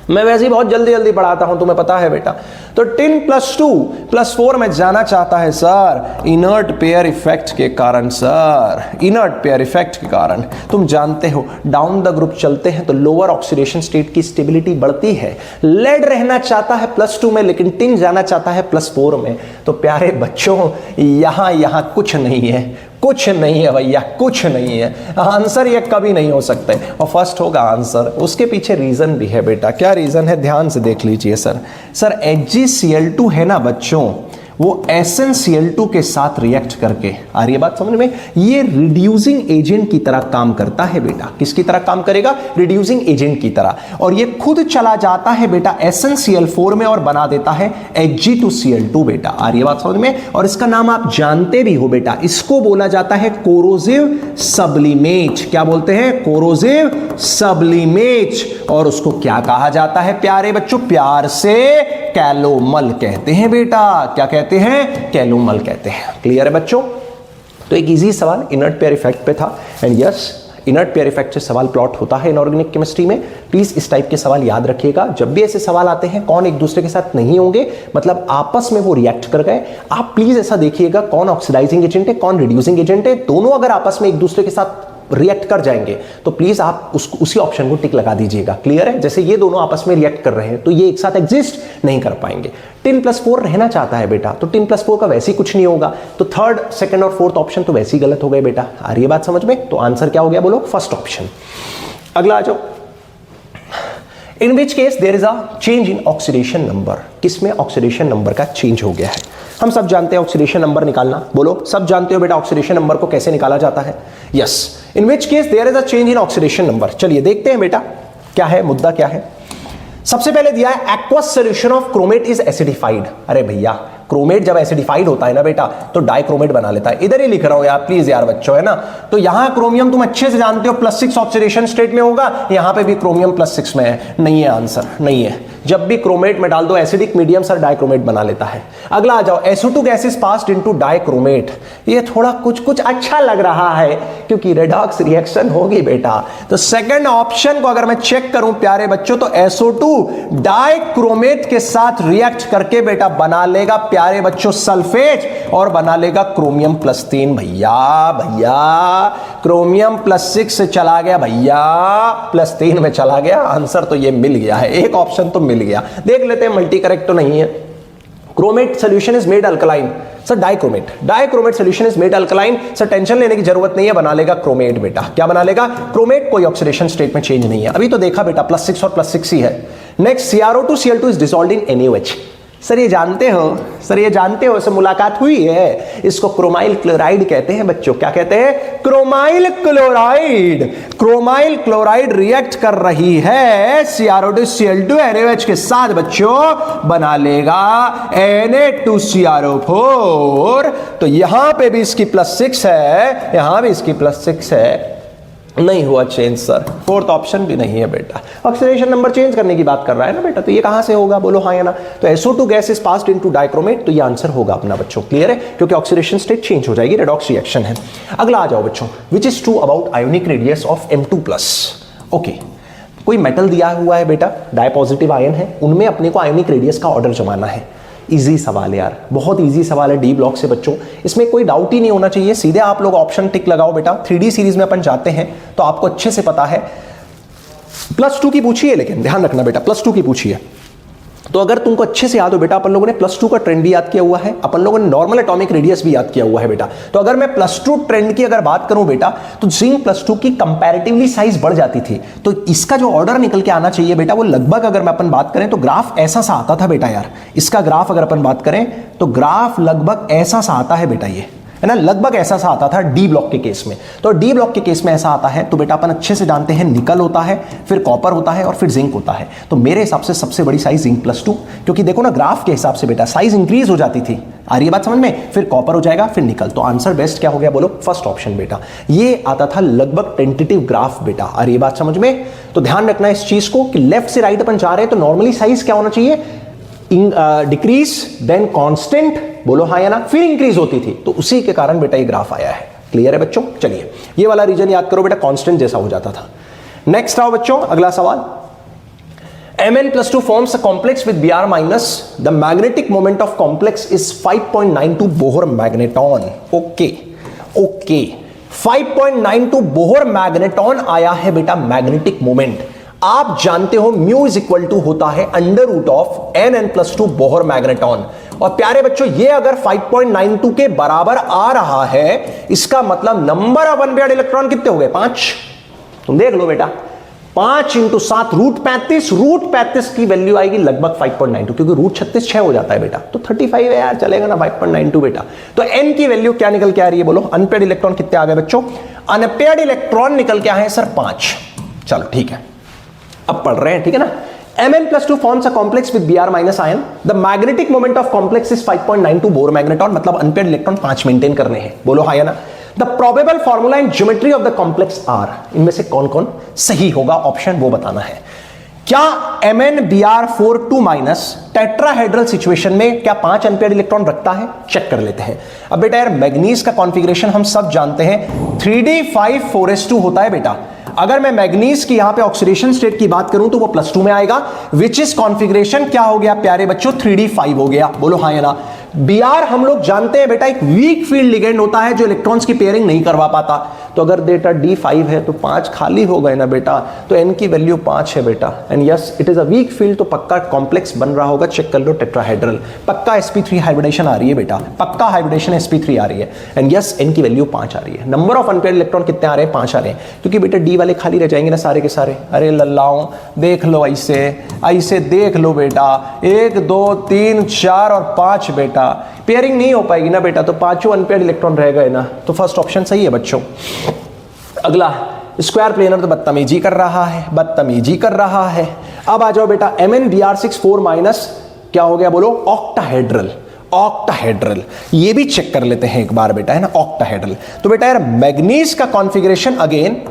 मैं वैसे ही बहुत जल्दी पढ़ाता हूं, तुम्हें पता है बेटा। तो 10+2+4 में जाना चाहता है सर, इनर्ट पेयर इफेक्ट के कारण। सर इनर्ट पेयर इफेक्ट के कारण तुम जानते हो डाउन द ग्रुप चलते हैं तो लोअर ऑक्सीडेशन स्टेट की स्टेबिलिटी बढ़ती है। लेड रहना चाहता है +2 में, लेकिन टिन जाना चाहता है +4 में। तो प्यारे बच्चों यहां कुछ नहीं है भैया, कुछ नहीं है। आंसर ये कभी नहीं हो सकते। और फर्स्ट होगा आंसर, उसके पीछे रीजन भी है बेटा। क्या रीजन है, ध्यान से देख लीजिए। सर HgCl2 है ना बच्चों, वो SnCl2 के साथ रिएक्ट करके, आ रही है बात समझ में, ये रिड्यूसिंग एजेंट की तरह काम करता है बेटा। किसकी तरह काम करेगा? रिड्यूसिंग एजेंट की तरह। और ये खुद चला जाता है बेटा SnCl4 में और बना देता है Hg2Cl2 बेटा। आ रही है बात समझ में? और इसका नाम आप जानते भी हो बेटा, इसको बोला जाता है कोरोसिव सब्लिमेट। क्या बोलते हैं? Corrosive sublimate. और उसको क्या कहा जाता है प्यारे बच्चों? प्यार से कैलोमल कहते हैं बेटा। क्या कहते हैं? कैलोमल कहते हैं। क्लियर है बच्चों? तो एक इजी सवाल इनर्ट पेयर इफेक्ट पे था। And yes, inert pair effect से सवाल प्लॉट होता है इनऑर्गेनिक केमिस्ट्री में। प्लीज इस टाइप के सवाल याद रखिएगा। जब भी ऐसे सवाल आते हैं, कौन एक दूसरे के साथ नहीं होंगे, मतलब आपस में वो रिएक्ट कर गए, आप प्लीज ऐसा देखिएगा कौन ऑक्सीडाइजिंग एजेंट है, कौन रिड्यूसिंग एजेंट है। दोनों अगर आपस में एक दूसरे के साथ रिएक्ट कर जाएंगे तो प्लीज आप उसी ऑप्शन को टिक लगा दीजिएगा। क्लियर है? जैसे ये दोनों आपस में रिएक्ट कर रहे हैं तो ये एक साथ एग्जिस्ट नहीं कर पाएंगे। 10+4 रहना चाहता है बेटा, तो 10+4 का वैसे ही कुछ नहीं होगा। तो थर्ड, सेकंड और फोर्थ ऑप्शन तो वैसे ही गलत हो गए बेटा। आ रही है बात समझ में? तो आंसर क्या हो गया बोलो? First option. अगला आ जाओ। In which case there is a change in oxidation number. किसमें ऑक्सीडेशन नंबर का चेंज हो गया है? हम सब जानते हैं ऑक्सीडेशन नंबर निकालना। बोलो, सब जानते हो बेटा ऑक्सीडेशन नंबर को कैसे निकाला जाता है? Yes, in which case there is a change in oxidation number. चलिए देखते हैं बेटा क्या है, मुद्दा क्या है। सबसे पहले दिया है aqueous solution of chromate is acidified. अरे भैया, क्रोमेट जब एसिडिफाइड होता है ना बेटा तो डाइक्रोमेट बना लेता है। इधर ही लिख रहा हूं यार, प्लीज यार बच्चों, है ना। तो यहां क्रोमियम तुम अच्छे से जानते हो +6 ऑक्सीडेशन स्टेट में होगा, यहां पे भी क्रोमियम +6 में है। नहीं है आंसर, नहीं है। जब भी क्रोमेट में डाल दो एसिडिक मीडियम सर डाइक्रोमेट बना लेता है। अगला आ जाओ, SO2 gas is passed into dichromate. ये थोड़ा कुछ कुछ अच्छा लग रहा है क्योंकि रेडॉक्स रिएक्शन होगी बेटा। तो सेकंड ऑप्शन को अगर मैं चेक करूं प्यारे बच्चों, तो SO2 डाइक्रोमेट के साथ रिएक्ट करके बेटा बना लेगा प्यारे बच्चों सल्फेट और बना लेगा क्रोमियम +3। भैया क्रोमियम +6 से चला गया भैया +3 में चला गया। आंसर तो ये मिल गया है, एक ऑप्शन तो मिल गया। देख लेते हैं मल्टी करेक्ट तो नहीं है। Chromate solution is made alkaline sir, dichromate solution is made alkaline sir, tension लेने की जरूरत नहीं है, बना लेगा क्रोमेट बेटा। क्या बना लेगा? क्रोमेट। कोई ऑक्सीडेशन स्टेट में चेंज नहीं है। अभी तो देखा बेटा +6 और +6 ही है। Next CrO2Cl2 is dissolved in NaOH। Sir ये जानते हो, इससे मुलाकात हुई है। इसको क्रोमाइल क्लोराइड कहते हैं बच्चों। क्या कहते हैं? Chromyl chloride. Chromyl chloride react कर रही है CrO2Cl2 NaOH के साथ बच्चों, बना लेगा Na2CrO4। तो यहां पे भी इसकी +6 है, यहां भी इसकी +6 है, नहीं हुआ चेंज सर। फोर्थ ऑप्शन भी नहीं है बेटा। ऑक्सीडेशन नंबर चेंज करने की बात कर रहा है ना बेटा, तो ये कहां से होगा? बोलो हाँ या ना। तो SO2 gas is passed into dichromate, तो ये आंसर होगा अपना बच्चों। क्लियर है? क्योंकि ऑक्सीडेशन स्टेट चेंज हो जाएगी, रेडॉक्स रिएक्शन है। अगला आ जाओ बच्चों, which is true about ionic radius of M2+। Okay, कोई मेटल दिया हुआ है बेटा, डाई पॉजिटिव आयन है, उनमें अपने को आयोनिक रेडियस का ऑर्डर जमाना है। इजी सवाल है यार, बहुत इजी सवाल है डी ब्लॉक से बच्चों, इसमें कोई डाउट ही नहीं होना चाहिए। सीधे आप लोग ऑप्शन टिक लगाओ बेटा। 3D सीरीज में अपन जाते हैं तो आपको अच्छे से पता है। +2 की पूछी है, लेकिन ध्यान रखना बेटा +2 की पूछी है तो अगर तुमको अच्छे से याद हो बेटा, अपन लोगों ने +2 का ट्रेंड भी याद किया हुआ है, अपन लोगों ने नॉर्मल एटॉमिक रेडियस भी याद किया हुआ है बेटा। तो अगर मैं +2 ट्रेंड की अगर बात करूं बेटा, तो जिंक +2 की कंपैरेटिवली साइज बढ़ जाती थी। तो इसका जो ऑर्डर निकल के आना चाहिए बेटा, वो लगभग अगर मैं अपन बात करें तो ग्राफ ऐसा सा आता था बेटा यार। इसका ग्राफ अगर अपन बात करें तो ग्राफ लगभग ऐसा सा आता है बेटा, ये है ना, लगभग ऐसा सा आता था डी ब्लॉक के केस में। तो डी ब्लॉक के केस में ऐसा आता है तो बेटा अपन अच्छे से जानते हैं, निकल होता है, फिर कॉपर होता है और फिर जिंक होता है। तो मेरे हिसाब से सबसे बड़ी साइज जिंक +2, क्योंकि देखो ना ग्राफ के हिसाब से बेटा साइज इंक्रीज हो जाती थी। आ रही है बात समझ में? फिर कॉपर हो जाएगा, फिर निकल। तो आंसर बेस्ट क्या हो गया बोलो? फर्स्ट ऑप्शन बेटा। ये आता था लगभग टेंटेटिव ग्राफ बेटा। आ रही है बात समझ में? तो ध्यान रखना इस चीज को कि लेफ्ट से राइट अपन जा रहे हैं तो नॉर्मली साइज क्या होना चाहिए? डिक्रीज देन कांस्टेंट, बोलो हाँ या ना, फिर इंक्रीज होती थी। तो उसी के कारण बेटा ये ग्राफ आया है। क्लियर है बच्चों? चलिए ये वाला रीजन याद करो बेटा, कांस्टेंट जैसा हो जाता था। नेक्स्ट आओ बच्चों, अगला सवाल। Mn+2 forms a complex with Br-. The magnetic moment of complex is 5.92 Bohr magneton. Okay 5.92 Bohr magneton आया है बेटा मैग्नेटिक मोमेंट। आप जानते हो म्यू इज इक्वल टू होता है √ऑफ Nn+2 बोहर मैग्नेटॉन। और प्यारे बच्चों ये अगर 5.92 के बराबर आ रहा है, इसका मतलब नंबर ऑफ अनपेयर्ड इलेक्ट्रॉन कितने हो गए? 5। तुम देख लो बेटा, 5 × 7 √35। √35 की वैल्यू आएगी लगभग 5.92, क्योंकि √36 6 हो जाता है बेटा। तो 35 है यार, चलेगा ना 5.92 बेटा। तो n की वैल्यू क्या निकल के आ रही है बोलो? अनपेयर्ड इलेक्ट्रॉन कितने आ गए बच्चों? अनपेयर्ड इलेक्ट्रॉन निकल के आए सर 5। चलो ठीक है, अब पढ़ रहे हैं, ठीक है ना। Mn+2 forms a complex with Br- ion. The magnetic moment of complex is 5.92 Bohr magneton, मतलब अनपेयर्ड इलेक्ट्रॉन 5 मेंटेन करने हैं। बोलो हाँ या ना। The probable formula and geometry of the complex are, इनमें से कौन कौन सही होगा ऑप्शन वो बताना है। क्या MnBr4 टेट्राहेड्रल सिचुएशन में क्या 5 अनपेयर्ड इलेक्ट्रॉन रखता है? चेक कर लेते हैं। अब बेटा यार मैग्नीज का कॉन्फ़िगरेशन हम सब जानते हैं, 3d5 होता है बेटा। अगर मैं मैग्नीज की यहां पे ऑक्सीडेशन स्टेट की बात करूं तो वो +2 में आएगा, विच इज कॉन्फ़िगरेशन क्या हो गया प्यारे बच्चों? 3d5 हो गया। बोलो हाँ या ना। Br हम लोग जानते हैं बेटा एक वीक फील्ड लिगेंड होता है जो इलेक्ट्रॉन्स की पेयरिंग नहीं करवा पाता। तो अगर डेटा D5 है तो 5 खाली हो गए ना बेटा, तो n की वैल्यू 5 है बेटा। And yes it is a weak field, तो पक्का कॉम्प्लेक्स बन रहा होगा। चेक कर लो, टेट्राहेड्रल, पक्का sp3 हाइब्रिडेशन आ रही है बेटा, पक्का हाइब्रिडेशन sp3 आ रही है। एंड यस n की वैल्यू 5 आ रही है। नंबर ऑफ अनपेयर्ड इलेक्ट्रॉन कितने आ रहे हैं? 5 आ रहे हैं, क्योंकि बेटा D वाले खाली रह जाएंगे ना सारे के सारे। अरे लल्लाओं देख लो, ऐसे ऐसे देख लो बेटा, 1 2 3 4 और 5 बेटा, पेयरिंग नहीं हो पाएगी ना बेटा, तो 5 अनपेयर्ड इलेक्ट्रॉन रह गए ना। तो फर्स्ट ऑप्शन सही है बच्चों। अगला, स्क्वायर प्लेनर तो बदतमीजी कर रहा है, बदतमीजी कर रहा है। अब आ जाओ बेटा, MnBr64 क्या हो गया बोलो? ऑक्टाहेड्रल। ऑक्टाहेड्रल ये भी चेक कर लेते हैं एक बार बेटा, है ना, ऑक्टाहेड्रल। तो बेटा यार मैग्नीज का कॉन्फ़िगरेशन अगेन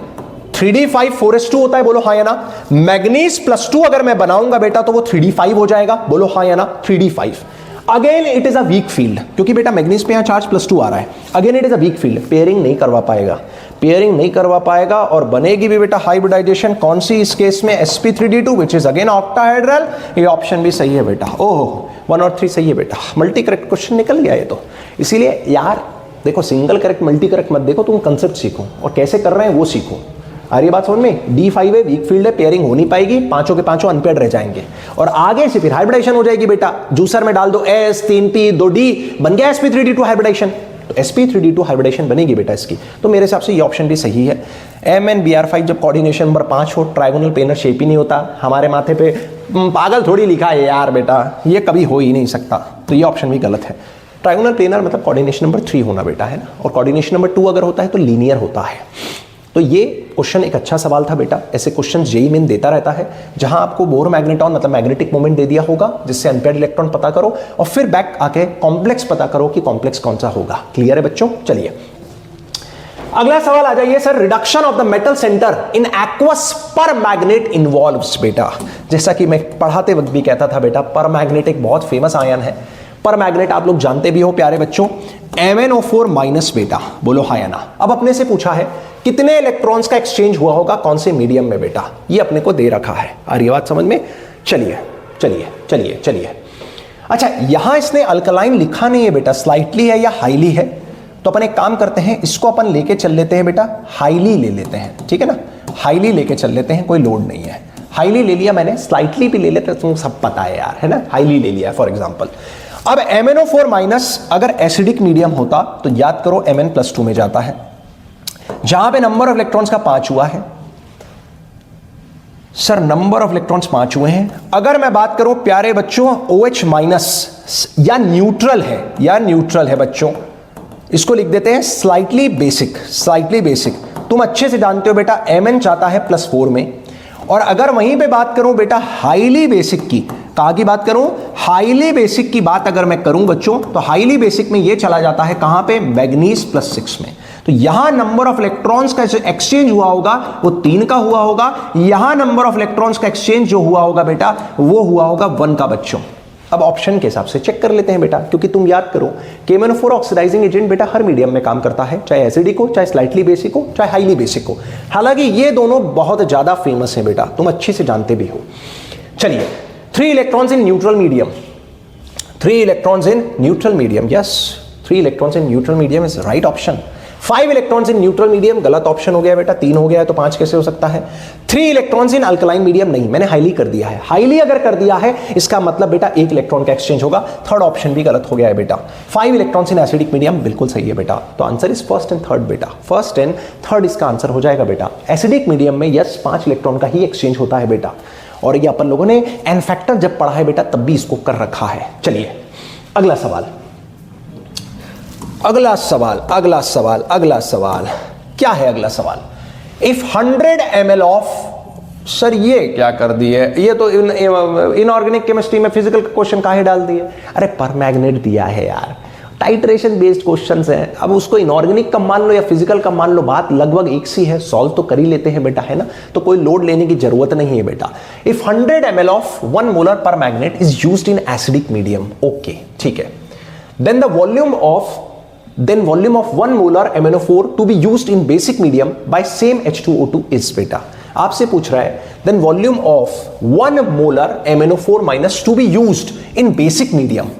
3d5 4s2 होता है, बोलो हाँ या ना। मैग्नीज +2 अगर मैं बनाऊंगा बेटा तो वो 3d5 हो जाएगा, बोलो हाँ या ना, 3d5। Again it is a weak field, क्योंकि बेटा मैग्नीज पे यहां चार्ज +2 आ रहा है। Again it is a weak field, pairing नहीं करवा पाएगा, पेयरिंग नहीं करवा पाएगा और बनेगी भी बेटा हाइब्रिडाइजेशन कौन सी इस केस में, sp3d2 which is again octahedral. ये ऑप्शन भी सही है बेटा, ओह 1 और 3 सही है बेटा, मल्टी करेक्ट क्वेश्चन निकल गया ये तो। इसीलिए यार देखो, सिंगल करेक्ट मल्टी करेक्ट मत देखो, तुम कंसेप्ट सीखो और कैसे कर रहे हैं वो सीखो। आ रही बात समझ में? D5 है, वीक फील्ड है, पेयरिंग हो नहीं पाएगी, पांचों के पांचों अनपेयर्ड रह जाएंगे और आगे से फिर हाइब्रिडाइजेशन हो जाएगी बेटा। जूसर में डाल दो S 3p 2d, बन गया sp3d2 हाइब्रिडाइजेशन। तो sp3d2 हाइब्रिडाइजेशन बनेगी बेटा इसकी। तो मेरे हिसाब से ये ऑप्शन भी सही है। MnBr5 जब कोऑर्डिनेशन नंबर 5 हो, ट्रायगोनल प्लेनर शेप ही नहीं होता, हमारे माथे पे पागल थोड़ी लिखा है यार बेटा, ये कभी हो ही नहीं सकता, तो ये ऑप्शन भी गलत है। ट्रायगोनल प्लेनर मतलब कोऑर्डिनेशन नंबर 3 होना बेटा, है ना, और कोऑर्डिनेशन नंबर 2 अगर होता है तो लीनियर होता है। तो ये क्वेश्चन एक अच्छा सवाल था बेटा, ऐसे क्वेश्चन जेईई मेन देता रहता है, जहां आपको बोर मैग्नेटॉन मतलब मैग्नेटिक मोमेंट दे दिया होगा, जिससे अनपेयर्ड इलेक्ट्रॉन पता करो और फिर बैक आके कॉम्प्लेक्स पता करो कि कॉम्प्लेक्स कौन सा होगा। क्लियर है बच्चों? चलिए अगला सवाल आ जाइए sir, reduction of the metal centre in aqueous पर मैग्नेट इन्वॉल्व्स बेटा। जैसा कि मैं पढ़ाते वक्त भी कहता था बेटा, पर मैग्नेट एक बहुत फेमस आयन है। पर मैग्नेट आप लोग जानते भी हो प्यारे बच्चों, MnO4- बेटा, बोलो हाँ या ना। अब अपने से पूछा है कितने इलेक्ट्रॉन्स का एक्सचेंज हुआ होगा कौन से मीडियम में बेटा, ये अपने को दे रखा है। आ रही बात समझ में? चलिए चलिए चलिए चलिए। अच्छा, यहां इसने अल्कलाइन लिखा नहीं है बेटा, स्लाइटली है या हाईली है, तो अपन एक काम करते हैं, इसको अपन लेके चल लेते हैं बेटा, हाईली ले लेते हैं, ठीक है ना, हाईली लेके चल लेते हैं, कोई लोड नहीं है। हाईली ले लिया मैंने, स्लाइटली भी ले लेते, तुमको सब पता है यार, है ना, हाईली ले लिया फॉर एग्जाम्पल। अब MnO4- अगर एसिडिक मीडियम होता तो याद करो Mn+2 में जाता है, जहां पे नंबर ऑफ इलेक्ट्रॉन्स का 5 हुआ है। सर नंबर ऑफ इलेक्ट्रॉन्स 5 हुए हैं। अगर मैं बात करूं प्यारे बच्चों OH- या न्यूट्रल है, या न्यूट्रल है बच्चों, इसको लिख देते हैं स्लाइटली बेसिक। स्लाइटली बेसिक तुम अच्छे से जानते हो बेटा, Mn चाहता है +4 में। और अगर वहीं पे बात करूं बेटा हाईली बेसिक की, कहां की बात करूं, हाईली बेसिक की बात अगर मैं करूं बच्चों, तो हाईली बेसिक में ये चला जाता है कहां पे, मैग्नीज +6 में। तो यहां नंबर ऑफ इलेक्ट्रॉन्स का जो एक्सचेंज हुआ होगा वो 3 का हुआ होगा, यहां नंबर ऑफ इलेक्ट्रॉन्स का एक्सचेंज जो हुआ होगा बेटा वो हुआ होगा 1 का बच्चों। अब ऑप्शन के हिसाब से चेक कर लेते हैं बेटा, क्योंकि तुम याद करो कि MnO4 ऑक्सीडाइजिंग एजेंट बेटा हर मीडियम में काम करता है, चाहे एसिडिक हो, चाहे स्लाइटली बेसिक हो, चाहे हाईली बेसिक हो। हालांकि ये दोनों बहुत ज्यादा फेमस है बेटा, तुम अच्छे से जानते भी हो। चलिए 3 electrons in neutral medium, 3 electrons in neutral medium, yes 3 electrons in neutral medium is right option. 5 electrons in neutral medium गलत ऑप्शन हो गया बेटा, 3 हो गया है तो 5 कैसे हो सकता है। 3 इलेक्ट्रॉन्स इन अल्कलाइन मीडियम, नहीं मैंने हाईली कर दिया है, हाईली अगर कर दिया है इसका मतलब बेटा 1 इलेक्ट्रॉन का एक्सचेंज होगा, थर्ड ऑप्शन भी गलत हो गया है बेटा। 5 इलेक्ट्रॉन्स इन एसिडिक मीडियम बिल्कुल सही है बेटा, तो answer is first and third बेटा, फर्स्ट एंड थर्ड इसका आंसर हो जाएगा बेटा। एसिडिक मीडियम में यस 5 इलेक्ट्रॉन का ही एक्सचेंज होता है बेटा, और ये अपन लोगों ने एन फैक्टर जब पढ़ा है बेटा तब भी इसको कर रखा है। चलिए अगला सवाल, अगला सवाल, अगला सवाल, अगला सवाल क्या है? अगला सवाल, इफ 100 ml ऑफ, सर ये क्या कर दिए, ये तो इनऑर्गेनिक केमिस्ट्री में फिजिकल क्वेश्चन काहे डाल दिए? अरे पर मैग्नेट दिया है यार, टाइट्रेशन बेस्ड क्वेश्चंस हैं, अब उसको इनऑर्गेनिक का मान लो या फिजिकल का मान लो, बात लगभग एक सी है, सॉल्व तो कर ही लेते हैं बेटा, है ना, तो कोई लोड लेने की जरूरत नहीं है बेटा। If 100 ml of 1 molar permanganate is used in acidic medium, okay ठीक है, then the volume of of 1 molar MnO4 to be used in basic medium by same H2O2 is बेटा। आपसे पूछ रहा है then volume of 1 molar MnO4- to be used in basic medium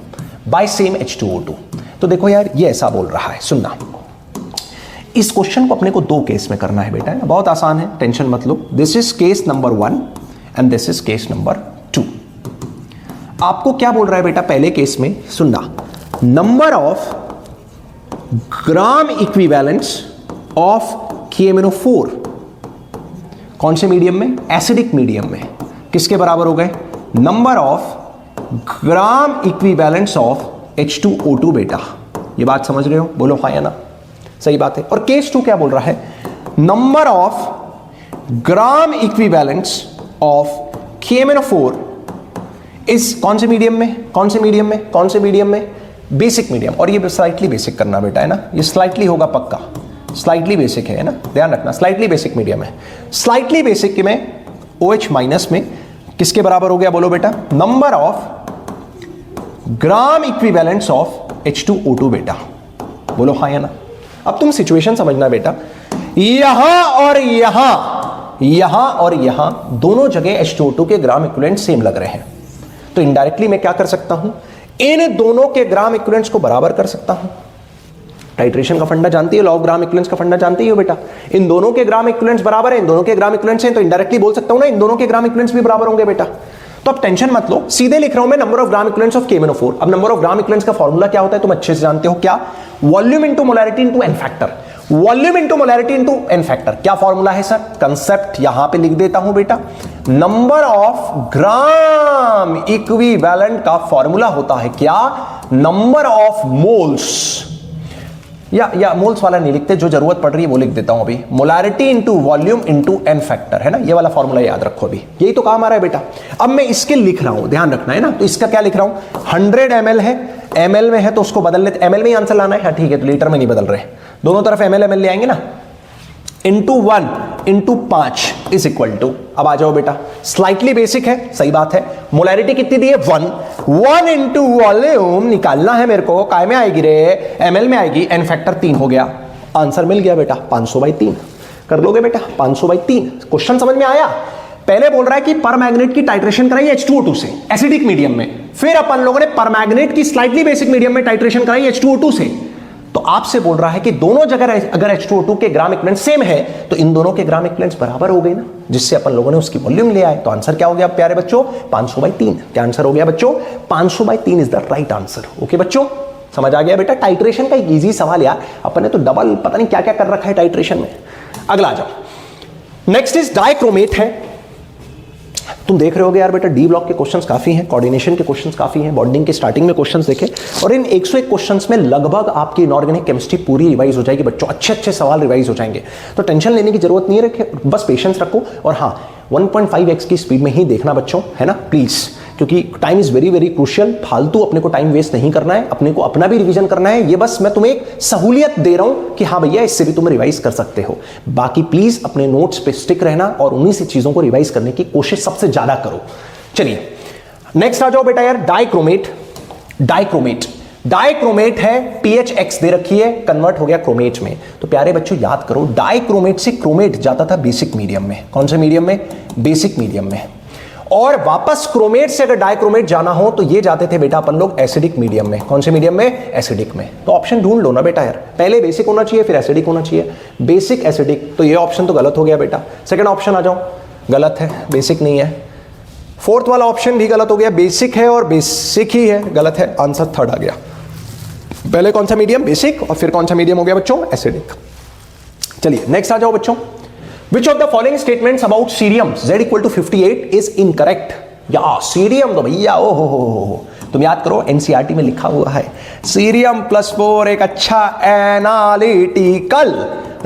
by same H2O2। तो देखो यार ये ऐसा बोल रहा है, सुनना, इस क्वेश्चन को अपने को 2 केस में करना है बेटा, है ना, बहुत आसान है, टेंशन मत लो। This is case number 1 and this is case number 2। आपको क्या बोल रहा है बेटा पहले केस में, सुनना, number of gram equivalence of KMnO4 कौन से मीडियम में, एसिडिक मीडियम में, किसके बराबर हो गए, number of gram equivalence of H2O2 बेटा। ये बात समझ रहे हो, बोलो हाँ या ना, सही बात है। और केस 2 क्या बोल रहा है, number of gram equivalence of KMnO4 इस कौन से मीडियम में, कौन से मीडियम में, कौन से मीडियम में, बेसिक मीडियम। और ये स्लाइटली बेसिक करना बेटा, है ना, ये स्लाइटली होगा पक्का, स्लाइटली बेसिक है ना, ध्यान रखना, स्लाइटली बेसिक मीडियम है। स्लाइटली बेसिक में OH माइनस में किसके बराबर हो गया बोलो बेटा, number of gram equivalents of H2O2 बेटा, बोलो हाँ या ना। अब तुम सिचुएशन समझना बेटा, यहां और यहां दोनों जगह H2O2 के ग्राम इक्विवेलेंट सेम लग रहे हैं, तो इनडायरेक्टली मैं क्या कर सकता हूं, इन दोनों के ग्राम इक्विवेलेंट्स को बराबर कर सकता हूं। टाइट्रेशन का फंडा जानती है, लॉ ऑफ ग्राम इक्विवेलेंट्स का फंडा जानती हो बेटा, इन दोनों के ग्राम इक्विवेलेंट्स बराबर है, इन दोनों के ग्राम इक्विवेलेंट्स हैं, तो इनडायरेक्टली बोल सकता हूं ना इन दोनों के ग्राम इक्विवेलेंट्स भी बराबर होंगे बेटा। तो अब टेंशन मत लो, सीधे लिख रहा हूं मैं number of gram equivalents of KMnO4। अब नंबर ऑफ ग्राम इक्विवेलेंट्स का फॉर्मूला क्या होता है तुम अच्छे से जानते हो, क्या, volume into molarity into n factor, volume into molarity into n factor. क्या फॉर्मूला है सर, कंसेप्ट यहां पे लिख देता हूं बेटा, नंबर ऑफ ग्राम इक्विवेलेंट का फॉर्मूला होता है क्या, नंबर ऑफ मोल्स, या मोल्स वाला नहीं लिखते, जो जरूरत पड़ रही है वो लिख देता हूं अभी, molarity into volume into n factor, है ना, ये वाला फॉर्मूला याद रखो अभी, यही तो काम आ रहा है बेटा। अब मैं इसके लिख रहा हूं, ध्यान रखना है ना, तो इसका क्या लिख रहा हूं, 100 ml है, ml में है तो उसको बदल लेते, ml में ही आंसर लाना है, हाँ ठीक है, तो लीटर में नहीं बदल रहे, दोनों तरफ ml ले आएंगे ना, into 1 into 5 is equal to, अब आ जाओ बेटा, स्लाइटली बेसिक है, सही बात है, मोलैरिटी कितनी दी है 1 इंटू वॉल्यूम निकालना है मेरे को, काय में आएगी रे, ml में आएगी, एन फैक्टर 3 हो गया, आंसर मिल गया बेटा 500/3, कर लोगे बेटा 500/3। क्वेश्चन समझ में आया, पहले बोल रहा है कि परमैंगनेट की टाइट्रेशन कराई H2O2 से एसिडिक मीडियम में, फिर अपन लोगों ने परमैंगनेट की स्लाइटली बेसिक मीडियम में टाइट्रेशन कराई H2O2 से, तो आपसे बोल रहा है कि दोनों जगह अगर H2O2 के ग्राम इक्विवेलेंट सेम है तो इन दोनों के ग्राम इक्विवेलेंट्स बराबर हो गए ना, जिससे अपन लोगों ने उसकी वॉल्यूम ले आए, तो आंसर क्या हो गया प्यारे बच्चों, 500/3। क्या आंसर हो गया बच्चों, 500/3 is the right answer. Okay बच्चों, समझ आ गया बेटा, टाइट्रेशन का एक इजी सवाल यार, अपन ने तो डबल पता नहीं क्या क्या कर रखा है टाइट्रेशन में। अगला आ जाओ, नेक्स्ट इज डाइक्रोमेट है। तुम देख रहे होगे यार बेटा, डी ब्लॉक के क्वेश्चंस काफी हैं, कोऑर्डिनेशन के क्वेश्चंस काफी हैं, बॉन्डिंग के स्टार्टिंग में क्वेश्चंस देखे, और इन 101 क्वेश्चंस में लगभग आपकी इनऑर्गेनिक केमिस्ट्री पूरी रिवाइज हो जाएगी बच्चों, अच्छे अच्छे सवाल रिवाइज हो जाएंगे, तो टेंशन लेने की जरूरत नहीं रखे, बस पेशेंस रखो, और हाँ 1.5x की स्पीड में ही देखना बच्चों, है ना प्लीज, क्योंकि time is very very crucial, फालतू अपने को टाइम वेस्ट नहीं करना है, अपने को अपना भी रिवीजन करना है, ये बस मैं तुम्हें एक सहूलियत दे रहा हूं कि हाँ भैया इससे भी तुम रिवाइज कर सकते हो। बाकी प्लीज अपने नोट्स पे स्टिक रहना और उन्हीं से चीजों को रिवाइज करने की कोशिश सबसे ज्यादा करो। चलिए नेक्स्ट आ जाओ बेटा यार, डाइक्रोमेट। डाइक्रोमेट है, pH दे रखी है, कन्वर्ट हो गया क्रोमेट में, तो प्यारे बच्चों याद करो, डाइक्रोमेट से क्रोमेट जाता था बेसिक मीडियम में, कौन से मीडियम में, बेसिक मीडियम में, और वापस क्रोमेट से अगर डाइक्रोमेट जाना हो तो ये जाते थे बेटा अपन लोग एसिडिक मीडियम में, कौन से मीडियम में, एसिडिक में। तो ऑप्शन ढूंढ लो ना बेटा यार, पहले बेसिक होना चाहिए फिर एसिडिक होना चाहिए, बेसिक एसिडिक, तो ये ऑप्शन तो गलत हो गया बेटा। सेकंड ऑप्शन आ जाओ, गलत है, बेसिक नहीं है। फोर्थ वाला ऑप्शन भी गलत हो गया, बेसिक है और बेसिक ही है, गलत है, आंसर थर्ड आ गया। पहले कौन सा मीडियम, बेसिक, और फिर कौन सा मीडियम हो गया बच्चों, एसिडिक। चलिए नेक्स्ट आ जाओ बच्चों, Which of the following statements about cerium Z equal to 58 is incorrect? या सीरियम तो भैया ओ हो, तुम याद करो एनसीईआरटी में लिखा हुआ है, सीरियम +4 एक अच्छा एनालिटिकल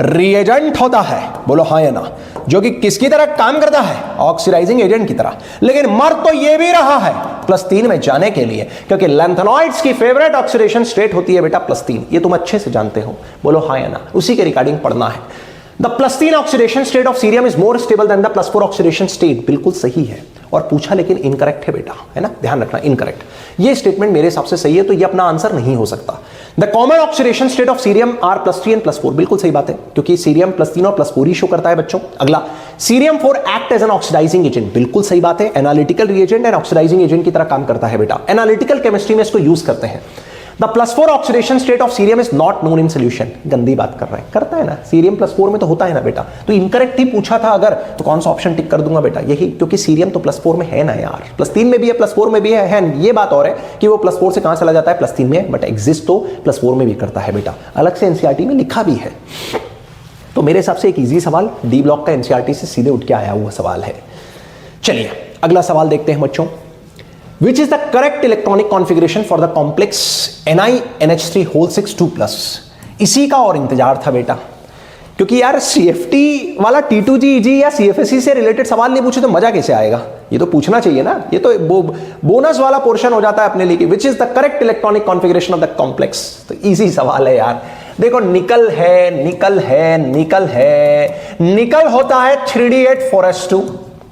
रिएजेंट होता है, बोलो हाँ या ना, जो कि किसकी तरह काम करता है, ऑक्सीडाइजिंग एजेंट की तरह, लेकिन मर तो ये भी रहा है +3 में जाने के लिए, क्योंकि लैंथेनॉइड्स की फेवरेट ऑक्सीडेशन स्टेट होती है बेटा +3, ये तुम अच्छे से जानते हो, बोलो हाँ या ना, उसी के रिगार्डिंग पढ़ना है। The +3 oxidation state of cerium is more stable than the +4 oxidation state, बिल्कुल सही है, और पूछा लेकिन इनकरेक्ट है बेटा, है ना, ध्यान रखना इनकरेक्ट, ये स्टेटमेंट मेरे हिसाब से सही है, तो ये अपना आंसर नहीं हो सकता। The common oxidation state of cerium are +3 and +4, बिल्कुल सही बात है, क्योंकि सीरियम +3 और +4 ही शो करता है बच्चों। अगला, cerium 4 act as an oxidising agent, बिल्कुल सही बात है, analytical reagent and oxidising agent की तरह काम करता है बेटा, एनालिटिकल केमिस्ट्री में इसको यूज करते हैं। The +4 oxidation state of cerium is not known in solution, गंदी बात कर रहा है, करता है ना, सीरियम +4 में तो होता है ना बेटा, तो इनकरेक्ट ही पूछा था अगर, तो कौन सा ऑप्शन टिक कर दूंगा बेटा, यही, क्योंकि सीरियम तो +4 में है ना यार, +3 में भी है +4 में भी है, ये बात और है कि वो +4 से कहां चला जाता है +3 में, बट एग्जिस्ट तो +4 में भी करता है बेटा, अलग से एनसीईआरटी में लिखा भी है। तो मेरे हिसाब से एक इजी सवाल, डी ब्लॉक का एनसीईआरटी से सीधे उठ के आया हुआ सवाल है। चलिए अगला सवाल देखते हैं बच्चों, Which is the correct electronic configuration for the complex NiNH3 2+? इसी का और इंतजार था बेटा, क्योंकि यार CFT वाला T2G या CFSE से रिलेटेड सवाल नहीं पूछे तो मजा कैसे आएगा, ये तो पूछना चाहिए ना, ये तो बोनस वाला पोर्शन हो जाता है अपने लिए। Which is the correct electronic configuration of the complex? तो इजी सवाल है यार, देखो निकल है, निकल है, निकल है, निकल होता है 3D8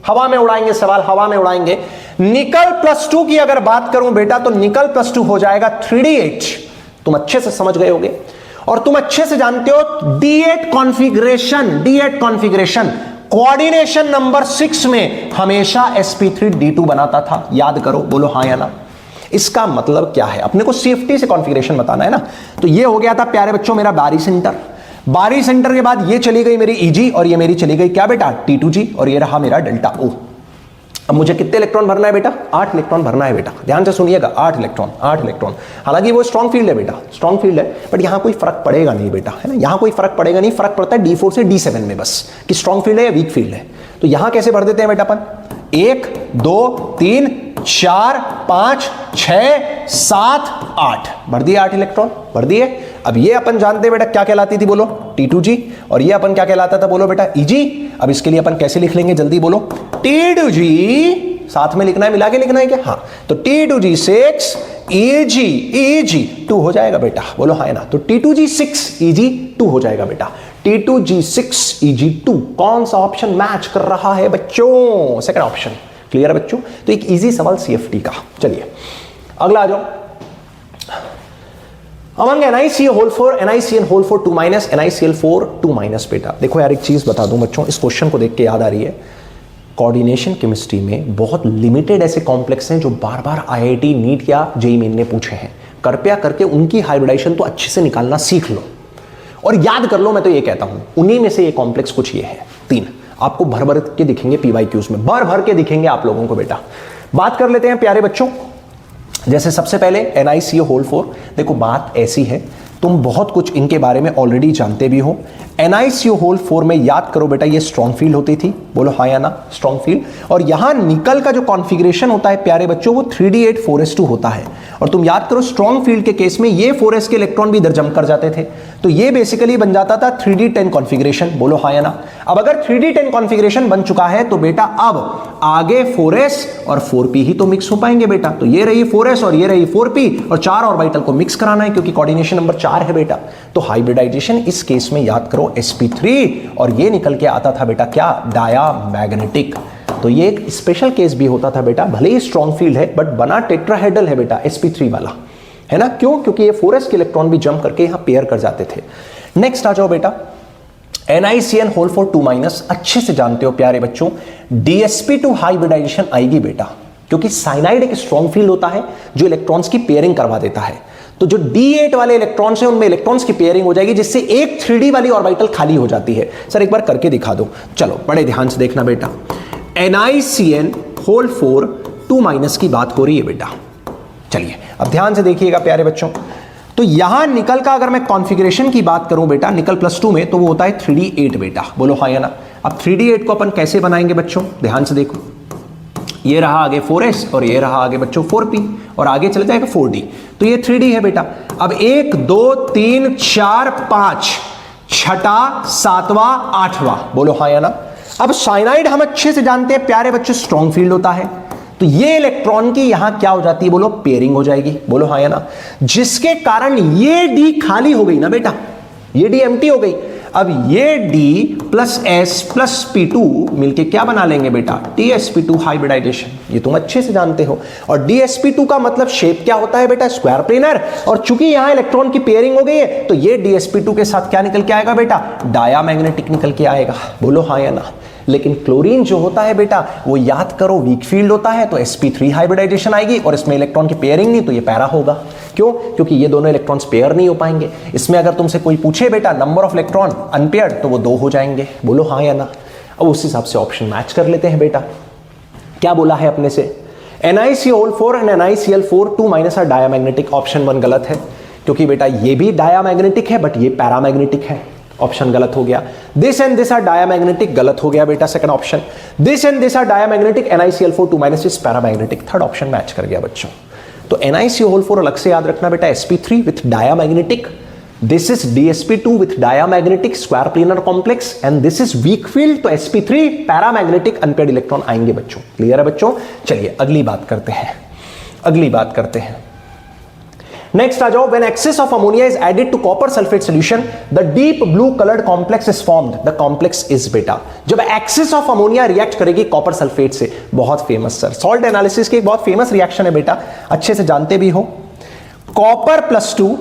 हवा में उड़ाएंगे, सवाल हवा में उड़ाएंगे। निकल +2 की अगर बात करूं बेटा तो निकल +2 हो जाएगा 3D8। तुम अच्छे से समझ गए होगे और तुम अच्छे से जानते हो D8 कॉन्फ़िगरेशन कोऑर्डिनेशन नंबर 6 में हमेशा sp3d2 बनाता था। याद करो, बोलो हां या ना। इसका मतलब क्या है, अपने को सेफ्टी से कॉन्फ़िगरेशन बताना है ना। तो ये हो गया था प्यारे बच्चों मेरा बारी सेंटर। बारी सेंटर के बाद ये चली गई मेरी Eg और ये मेरी चली गई क्या बेटा T2g और ये रहा मेरा डेल्टा O। अब मुझे कितने इलेक्ट्रॉन भरना है बेटा, 8 इलेक्ट्रॉन भरना है बेटा। ध्यान से सुनिएगा, 8 इलेक्ट्रॉन, 8 इलेक्ट्रॉन। हालांकि वो स्ट्रॉन्ग फील्ड है बेटा, स्ट्रॉन्ग फील्ड है, बट यहां कोई फर्क पड़ेगा नहीं बेटा, है ना। यहां कोई फर्क पड़ेगा नहीं, फर्क पड़ता है D4 से D7 में बस, कि स्ट्रॉन्ग फील्ड है या वीक फील्ड है। तो यहां कैसे भर देते हैं बेटा अपन, 1 2 3 4 5 6 7 8 भर दिए, 8 इलेक्ट्रॉन भर दिए। अब ये अपन जानते हैं बेटा क्या कहलाती थी, बोलो T2g, और ये अपन क्या कहलाता था, बोलो बेटा Eg। अब इसके लिए अपन कैसे लिख लेंगे, जल्दी बोलो, T2g साथ में लिखना है, मिला के लिखना है क्या, हाँ। तो T2g 6 Eg 2 हो जाएगा बेटा, बोलो हाँ ना। तो T2g 6 Eg 2 हो जाएगा बेटा। T2g 6 Eg 2 कौन सा ऑप्शन मैच कर रहा है बच्चों, सेकंड ऑप्शन। क्लियर है बच्चों। तो एक इजी सवाल CFT का। चलिए अगला आ जाओ। Among NiCO4, NiCN4 2 minus, NiCl4 2 minus बेटा। देखो यार एक चीज बता दूं बच्चों, इस क्वेश्चन को देख के याद आ रही है, कोऑर्डिनेशन केमिस्ट्री में बहुत लिमिटेड ऐसे कॉम्प्लेक्स हैं जो बार बार IIT नीट या जेईई मेन ने पूछे हैं। कृपया करके उनकी हाइब्रिडाइजेशन तो अच्छे से निकालना सीख लो और याद कर लो। मैं तो ये कहता हूं, उन्हीं में से ये कॉम्प्लेक्स कुछ ये है, 3 आपको भर भर के दिखेंगे PYQs में, भर भर के दिखेंगे आप लोगों को बेटा। बात कर लेते हैं प्यारे बच्चों। जैसे सबसे पहले NiCO4, देखो बात ऐसी है, तुम बहुत कुछ इनके बारे में ऑलरेडी जानते भी हो। NiCO4 में याद करो बेटा, ये स्ट्रॉन्ग फील्ड होती थी, बोलो हाँ या ना, स्ट्रॉन्ग फील्ड। और यहां निकल का जो कॉन्फ़िगरेशन होता है प्यारे बच्चों, वो 3D8 4s2 होता है। और तुम याद करो स्ट्रॉन्ग फील्ड के केस में ये 4s के इलेक्ट्रॉन भी इधर जंप कर जाते थे, तो ये बेसिकली बन जाता था 3D10 कॉन्फ़िगरेशन, बोलो हाँ या ना। अब अगर 3D10 कॉन्फ़िगरेशन बन चुका है तो बेटा अब आगे 4s और 4p ही तो मिक्स हो पाएंगे बेटा। तो ये रही 4s और ये रही 4p, और 4 ऑर्बिटल को मिक्स कराना है क्योंकि कोऑर्डिनेशन नंबर 4 है बेटा। तो हाइब्रिडाइजेशन इस केस में याद करो sp3, और ये निकल के आता था बेटा क्या, डायामैग्नेटिक। तो ये एक स्पेशल केस भी होता था बेटा, भले ही स्ट्रॉन्ग फील्ड है बट बना टेट्राहेड्रल है बेटा sp3 वाला, है ना। क्यों, क्योंकि ये 4s के इलेक्ट्रॉन भी जंप करके यहां पेयर कर जाते थे। नेक्स्ट आ जाओ बेटा, NiCN4 2 माइनस। अच्छे से जानते हो प्यारे बच्चों, DsP2 हाइब्रिडाइजेशन आएगी बेटा, क्योंकि साइनाइड एक स्ट्रॉन्ग फील्ड होता है जो इलेक्ट्रॉन्स की पेयरिंग करवा देता है। तो जो D8 वाले इलेक्ट्रॉन्स हैं उनमें इलेक्ट्रॉन्स की पेयरिंग हो जाएगी, जिससे एक 3D वाली ऑर्बिटल खाली हो जाती है। सर एक बार करके दिखा दो, चलो बड़े ध्यान से देखना बेटा। NiCN4 2 माइनस की बात हो रही है बेटा। चलिए अब ध्यान से देखिएगा प्यारे बच्चों। तो यहां निकल का अगर मैं कॉन्फ़िगरेशन की बात करूं बेटा, निकल +2 में, तो वो होता है 3D8 बेटा, बोलो हाँ या ना। अब 3D8 को अपन कैसे बनाएंगे बच्चों, ध्यान से देखो। ये रहा आगे 4s और ये रहा आगे बच्चों 4p, और आगे चले जाएगा 4d। तो ये 3D है बेटा। अब 1 2 3 4 5 छठा 7वां 8वां, बोलो हाँ या ना। अब साइनाइड हम अच्छे से जानते हैं प्यारे बच्चों, स्ट्रॉन्ग फील्ड होता है, तो ये इलेक्ट्रॉन की यहां क्या हो जाती है, बोलो पेयरिंग हो जाएगी, बोलो हाँ या ना। जिसके कारण ये D खाली हो गई ना बेटा, ये D एम्प्टी हो गई। अब ये D plus S plus P2 मिलके क्या बना लेंगे बेटा, DsP2 हाइब्रिडाइजेशन। ये तुम अच्छे से जानते हो। और DsP2 का मतलब शेप क्या होता है बेटा, स्क्वायर प्लेनर। और चूंकि यहां इलेक्ट्रॉन की पेयरिंग हो गई है, तो ये DsP2 के साथ क्या निकल के आएगा बेटा, डायामैग्नेटिक निकल के आएगा, बोलो हाँ या ना। लेकिन क्लोरीन जो होता है बेटा, वो याद करो वीक फील्ड होता है, तो sp3 हाइब्रिडाइजेशन आएगी, और इसमें इलेक्ट्रॉन की पेयरिंग नहीं, तो ये पैरा होगा। क्यों, क्योंकि ये दोनों इलेक्ट्रॉन्स पेयर नहीं हो पाएंगे। इसमें अगर तुमसे कोई पूछे बेटा नंबर ऑफ इलेक्ट्रॉन अनपेयर्ड, तो वो 2 हो जाएंगे, बोलो हाँ या ना। अब उस हिसाब से ऑप्शन मैच कर लेते हैं बेटा। क्या बोला है अपने से, NiCO4 and NiCl4 2 minus are diamagnetic. Option 1 गलत है, क्योंकि बेटा ये भी डायामैग्नेटिक है बट ये पैरामैग्नेटिक है, ऑप्शन गलत हो गया। This and this are diamagnetic, गलत हो गया बेटा second option. This and this are diamagnetic, NiCl4 2 minus is paramagnetic, third option match कर गया बच्चों। तो NiCO4 अलग से याद रखना बेटा, sp3 with diamagnetic, this is DsP2 with diamagnetic square planar complex, and this is weak field, तो sp3 पैरामैग्नेटिक अनपेयर्ड इलेक्ट्रॉन आएंगे बच्चों। क्लियर है बच्चों। चलिए अगली बात करते हैं, अगली बात करते हैं। नेक्स्ट आ जाओ, when excess of ammonia is added to copper sulphate solution the deep blue coloured complex is formed, the complex is बेटा, जब एक्सेस ऑफ अमोनिया रिएक्ट करेगी कॉपर सल्फेट से, बहुत फेमस सर, सॉल्ट एनालिसिस की एक बहुत फेमस रिएक्शन है बेटा, अच्छे से जानते भी हो। कॉपर +2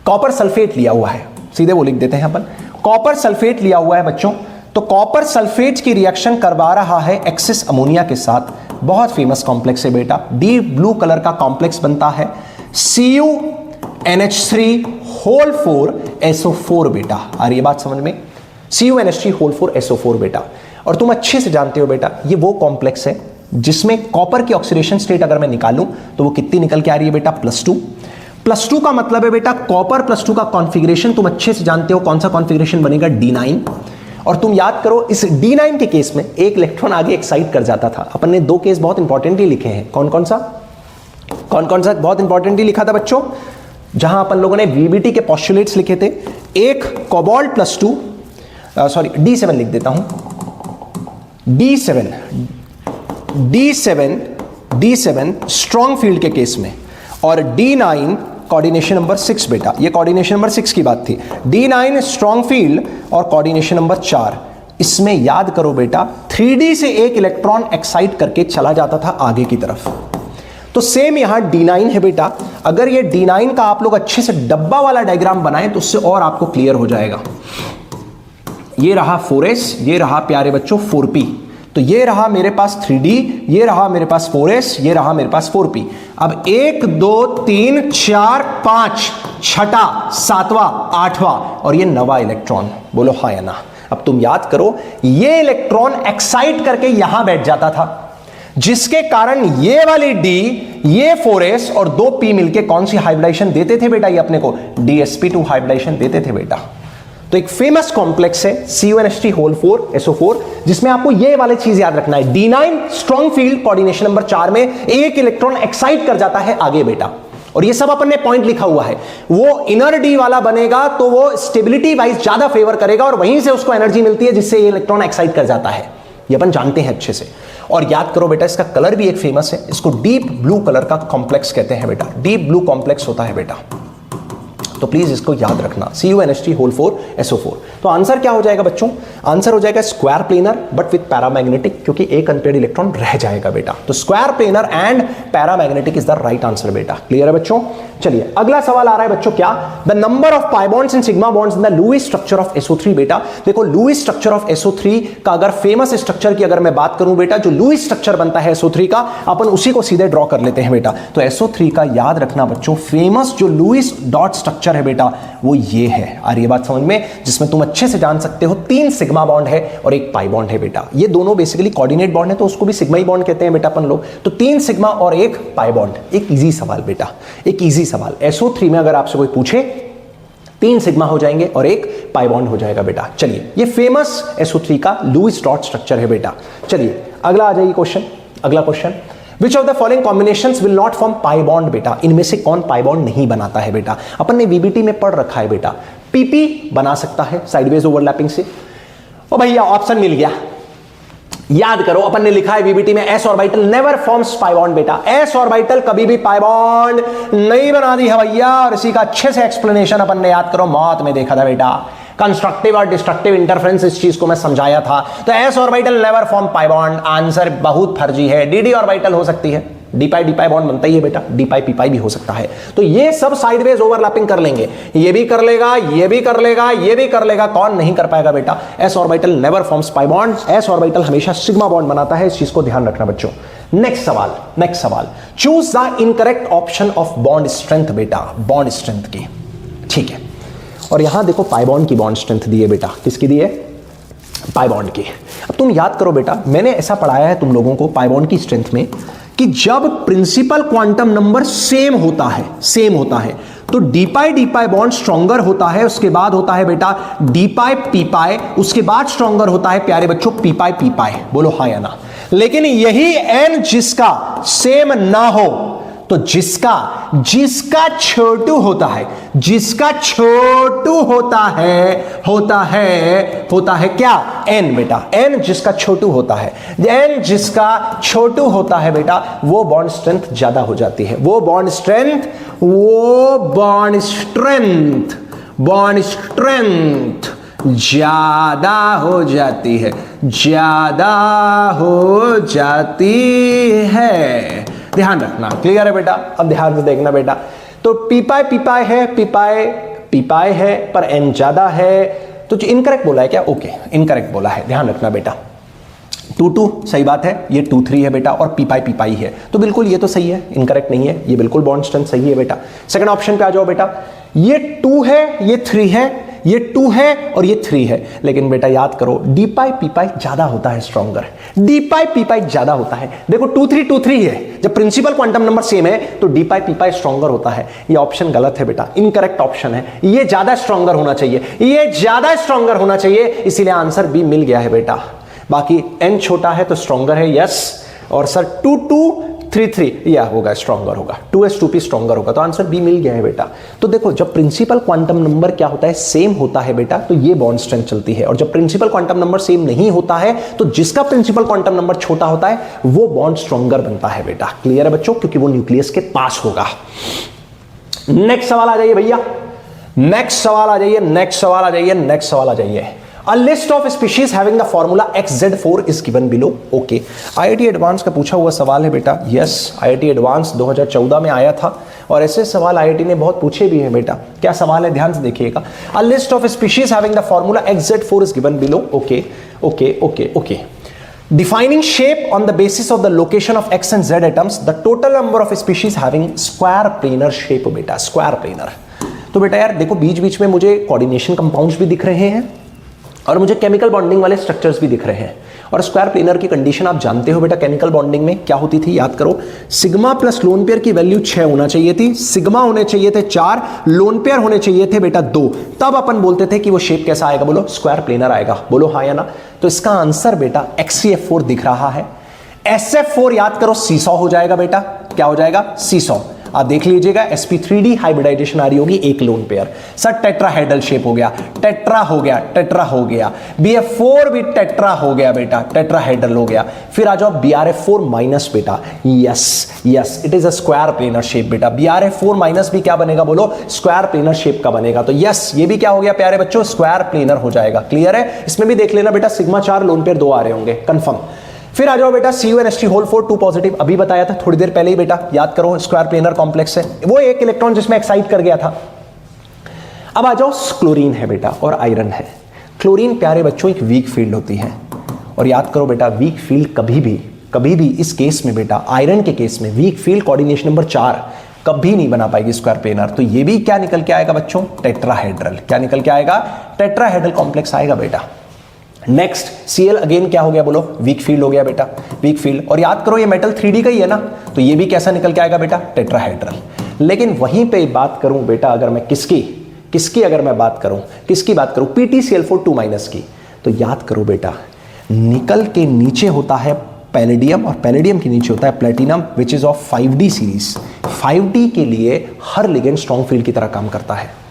कॉपर सल्फेट लिया हुआ है, सीधे वो लिख देते हैं अपन, कॉपर सल्फेट लिया हुआ है बच्चों, तो कॉपर सल्फेट की रिएक्शन करवा रहा है एक्सेस अमोनिया के साथ, बहुत फेमस कॉम्प्लेक्स है बेटा, डीप ब्लू कलर का कॉम्प्लेक्स बनता है CuNH3 4SO4 बेटा, आ रही है बात समझ में, CuNH3 4SO4 बेटा। और तुम अच्छे से जानते हो बेटा ये वो कॉम्प्लेक्स है जिसमें कॉपर की ऑक्सीडेशन स्टेट अगर मैं निकालूं तो वो कितनी निकल के आ रही है बेटा, +2 का मतलब है बेटा कॉपर +2 का कॉन्फ़िगरेशन तुम अच्छे से जानते हो, कौन सा कॉन्फ़िगरेशन बनेगा, D9। और तुम याद करो इस D9 के केस में एक इलेक्ट्रॉन आगे एक्साइट कर जाता था, अपन ने 2 केस बहुत इंपॉर्टेंटली लिखे हैं, कौन कौन सा बहुत इंपॉर्टेंटली लिखा था बच्चों, जहां अपन लोगों ने VBT के पोस्टुलेट्स लिखे थे, एक कोबाल्ट +2 सॉरी D7 लिख देता हूं, D7 स्ट्रॉन्ग फील्ड के केस में, और D9 कोऑर्डिनेशन नंबर 6 बेटा, ये कोऑर्डिनेशन नंबर 6 की बात थी, D9 स्ट्रॉन्ग फील्ड और कोऑर्डिनेशन नंबर 4, इसमें याद करो बेटा 3D से एक इलेक्ट्रॉन एक्साइट करके चला जाता था आगे की तरफ, तो सेम यहां D9 है बेटा, अगर ये D9 का आप लोग अच्छे से डब्बा वाला डायग्राम बनाएं तो उससे और आपको क्लियर हो जाएगा, ये रहा 4s, ये रहा प्यारे बच्चों 4p, तो ये रहा मेरे पास 3D, ये रहा मेरे पास 4s, ये रहा मेरे पास 4p, अब 1 2 3 4 5 छठा 7वां 8वां और ये 9वां इलेक्ट्रॉन, बोलो हाँ या ना। अब तुम याद करो ये इलेक्ट्रॉन एक्साइट करके यहां बैठ जाता था, जिसके कारण ये वाली D, ये 4s और 2p मिलके कौन सी हाइब्रिडाइजेशन देते थे बेटा, ये अपने को DsP2 हाइब्रिडाइजेशन देते थे बेटा। तो एक फेमस कॉम्प्लेक्स है CuNH3 4SO4, जिसमें आपको ये वाली चीज याद रखना है, D9 strong field coordination number 4 में एक इलेक्ट्रॉन एक्साइट कर जाता है आगे बेटा, और ये सब अपन ने पॉइंट लिखा हुआ है, वो इनर D वाला बनेगा तो वो स्टेबिलिटी वाइज ज्यादा फेवर करेगा और वहीं से उसको एनर्जी मिलती है जिससे ये इलेक्ट्रॉन एक्साइट कर जाता है, ये अपन जानते हैं अच्छे से। और याद करो बेटा इसका कलर भी एक फेमस है, इसको डीप ब्लू कलर का कॉम्प्लेक्स कहते हैं बेटा, डीप ब्लू कॉम्प्लेक्स होता है बेटा, तो प्लीज इसको याद रखना, CuNH3 4SO4। तो आंसर क्या हो जाएगा बच्चों, आंसर हो जाएगा square planar but with paramagnetic, क्योंकि एक अनपेयर्ड इलेक्ट्रॉन रह जाएगा बेटा, तो square planar and paramagnetic is the right answer बेटा। क्लियर है बच्चों, चलिए अगला सवाल आ रहा है बच्चों, क्या the number of pi bonds and sigma bonds in the Lewis structure of SO3 बेटा। देखो लुईस स्ट्रक्चर ऑफ SO3 का अगर फेमस स्ट्रक्चर की अगर मैं बात करूं बेटा, जो लुईस स्ट्रक्चर बनता है SO3 का, अपन उसी को सीधे ड्रॉ कर लेते हैं बेटा। तो SO3 का याद रखना बच्चों, फेमस जो लुईस डॉट स्ट्रक्चर है बेटा वो ये है, आ रही है बात समझ में, जिसमें तुम अच्छे से जान सकते हो 3 सिग्मा बॉन्ड है और 1 पाई बॉन्ड है बेटा, ये दोनों बेसिकली कोऑर्डिनेट बॉन्ड है तो उसको भी सिग्मा ही बॉन्ड कहते हैं बेटा अपन लोग। तो 3 सिग्मा और 1 पाई बॉन्ड, एक इजी सवाल बेटा, एक इजी सवाल। SO3 में अगर आपसे कोई पूछे 3 सिग्मा हो जाएंगे और 1 पाई बॉन्ड हो जाएगा बेटा। चलिए ये फेमस SO3 का लुईस डॉट स्ट्रक्चर है बेटा। चलिए अगला आ जाइए क्वेश्चन, अगला question, Which of the following combinations will not form pi bond बेटा, इनमें से कौन पाई बॉन्ड नहीं बनाता है बेटा। अपन ने VBT में पढ़ रखा है बेटा, PP बना सकता है साइडवेज ओवरलैपिंग से। ओ भैया ऑप्शन मिल गया, याद करो अपन ने लिखा है VBT में s orbital never forms pi bond बेटा, s ऑर्बिटल कभी भी पाई बॉन्ड नहीं बनाती है भैया, और इसी का अच्छे से एक्सप्लेनेशन अपन ने याद करो मौत में देखा था बेटा, कंस्ट्रक्टिव और डिस्ट्रक्टिव इंटरफेरेंस, इस चीज को मैं समझाया था। तो s orbital never form pi bond, answer बहुत फर्जी है, dd ऑर्बिटल हो सकती है, डी पाई बॉन्ड बनता ही है बेटा, डी पाई पी पाई भी हो सकता है। तो ये सब साइडवेज ओवरलैपिंग कर लेंगे, ये भी कर लेगा, ये भी कर लेगा, ये भी कर लेगा, कौन नहीं कर पाएगा बेटा, s orbital never forms pi bond, s orbital हमेशा सिग्मा बॉन्ड बनाता है, इस चीज को ध्यान रखना बच्चों। नेक्स्ट सवाल, choose the incorrect option of bond strength बेटा, बॉन्ड स्ट्रेंथ की, ठीक है। और यहां देखो पाई बॉन्ड की बॉन्ड स्ट्रेंथ दी है बेटा, किसकी दी है, पाई बॉन्ड की। अब तुम याद करो बेटा, मैंने ऐसा पढ़ाया है तुम लोगों को पाई बॉन्ड की स्ट्रेंथ में कि जब प्रिंसिपल क्वांटम नंबर सेम होता है तो डी पाई बॉन्ड स्ट्रॉन्गर होता है, उसके बाद होता है बेटा डी पाई पी पाई, उसके बाद स्ट्रॉन्गर होता है प्यारे बच्चों पी पाई, बोलो हाँ या ना। लेकिन यही n जिसका सेम ना हो तो जिसका छोटू होता है, जिसका छोटू होता है क्या? n बेटा, n जिसका छोटू होता है, n जिसका छोटू होता है बेटा, वो बॉन्ड स्ट्रेंथ ज्यादा हो जाती है, वो बॉन्ड स्ट्रेंथ ज्यादा हो जाती है, ज्यादा हो जाती है। ध्यान रखना, क्लियर है बेटा? अब ध्यान से देखना बेटा, तो पीपाई है पर n ज्यादा है, तो जो इनकरेक्ट बोला है क्या? ओके, इनकरेक्ट बोला है, ध्यान रखना बेटा। 2 सही बात है, ये 2-3 है बेटा, और पीपाई है, तो बिल्कुल ये तो सही है, इनकरेक्ट नहीं है, ये बिल्कुल बॉन्ड स्ट्रेंथ सही है बेटा। सेकंड ऑप्शन पे आ जाओ बेटा, ये 2 है, ये 3 है, ये 2 है और ये 3 है, लेकिन बेटा याद करो पीपाई ज्यादा होता है, स्ट्रॉन्गर पीपाई ज्यादा होता है। देखो 2-3 है, जब प्रिंसिपल क्वांटम नंबर सेम है तो पीपाई स्ट्रॉन्गर होता है। ये ऑप्शन गलत है बेटा, इनकरेक्ट ऑप्शन है, ये ज्यादा स्ट्रॉन्गर होना चाहिए, ये ज्यादा स्ट्रॉन्गर होना चाहिए, इसीलिए आंसर बी मिल गया है बेटा। बाकी n छोटा है तो स्ट्रॉन्गर है, यस, और सर 2-2-3-3 यह होगा, स्ट्रॉन्गर होगा, 2s2p स्ट्रॉन्गर होगा, तो आंसर बी मिल गया है बेटा। तो देखो जब प्रिंसिपल क्वांटम नंबर क्या होता है, सेम होता है बेटा, तो ये बॉन्ड स्ट्रेंथ चलती है, और जब प्रिंसिपल क्वांटम नंबर सेम नहीं होता है तो जिसका प्रिंसिपल क्वांटम नंबर छोटा होता है वो बॉन्ड स्ट्रॉन्गर बनता है बेटा। क्लियर है बच्चों? क्योंकि वो न्यूक्लियस के पास होगा। नेक्स्ट सवाल आ जाइए भैया, नेक्स्ट सवाल आ जाइए। A list of species having the formula XZ4 is given below. Okay. IIT advance का पूछा हुआ सवाल है बेटा। यस, IIT एडवांस 2014 में आया था और ऐसे सवाल IIT ने बहुत पूछे भी हैं बेटा। क्या सवाल है, ध्यान से देखिएगा। A list of species having the formula XZ4 is given below. Okay. Defining shape on the basis of the location of X and Z atoms, the total number of species having square planar shape बेटा, square planar। तो बेटा यार देखो बीच में मुझे कोऑर्डिनेशन कंपाउंड्स भी दिख रहे हैं और मुझे केमिकल बॉन्डिंग वाले स्ट्रक्चर्स भी दिख रहे हैं, और स्क्वायर प्लेनर की कंडीशन आप जानते हो बेटा। केमिकल बॉन्डिंग में क्या होती थी, याद करो, सिग्मा प्लस लोन पेयर की वैल्यू 6 होना चाहिए थी, सिग्मा होने चाहिए थे 4, लोन पेयर होने चाहिए थे बेटा 2, तब अपन बोलते थे कि वो शेप कैसा आएगा, बोलो स्क्वायर प्लेनर आएगा, बोलो हाँ या ना। तो इसका आंसर बेटा XCF4 दिख रहा है। SF4 याद करो सीसॉ हो जाएगा बेटा, क्या हो जाएगा, सीसॉ। आप देख लीजिएगा sp3d हाइब्रिडाइजेशन आ रही होगी, एक lone pair. Sir tetrahedral shape हो गया, टेट्रा हो गया, BF4 भी टेट्रा हो गया बेटा, टेट्राहेड्रल हो गया। फिर आ जाओ BRF4 माइनस बेटा, yes it is a square planar shape बेटा। BRF4 माइनस भी क्या बनेगा, बोलो स्क्वायर प्लेनर शेप का बनेगा। तो यस ये भी क्या हो गया प्यारे बच्चों, स्क्वायर प्लेनर हो जाएगा। क्लियर है? इसमें भी देख लेना बेटा, सिग्मा 4 लोन पेयर 2 आ रहे होंगे कंफर्म। फिर आ जाओ बेटा CuNH3 2 पॉजिटिव, अभी बताया था थोड़ी देर पहले ही बेटा, याद करो स्क्वायर प्लेनर कॉम्प्लेक्स है, वो एक इलेक्ट्रॉन जिसमें एक्साइट कर गया था। अब आ जाओ क्लोरीन है बेटा और आयरन है। क्लोरीन प्यारे बच्चों एक वीक फील्ड होती है, और याद करो बेटा वीक फील्ड कभी भी इस केस में बेटा, आयरन के केस में वीक फील्ड कोऑर्डिनेशन नंबर 4 कभी नहीं बना पाएगी स्क्वायर प्लेनर। तो ये भी क्या निकल के आएगा बच्चों, टेट्राहेड्रल। क्या निकल के आएगा, टेट्राहेड्रल कॉम्प्लेक्स आएगा बेटा। नेक्स्ट Cl अगेन क्या हो गया, बोलो वीक फील्ड हो गया बेटा, वीक फील्ड। और याद करो ये मेटल 3D का ही है ना, तो ये भी कैसा निकल के आएगा बेटा, टेट्राहेड्रल। लेकिन वहीं पे बात करूं बेटा, अगर मैं किसकी अगर मैं बात करूं, PtCl4 2- की, तो याद करो बेटा निकल के नीचे होता है पैलेडियम, और पैलेडियम के नीचे होता है platinum, which is of 5D series. 5D के लिए हर लिगेंड स्ट्रॉन्ग फील्ड की तरह काम करता है।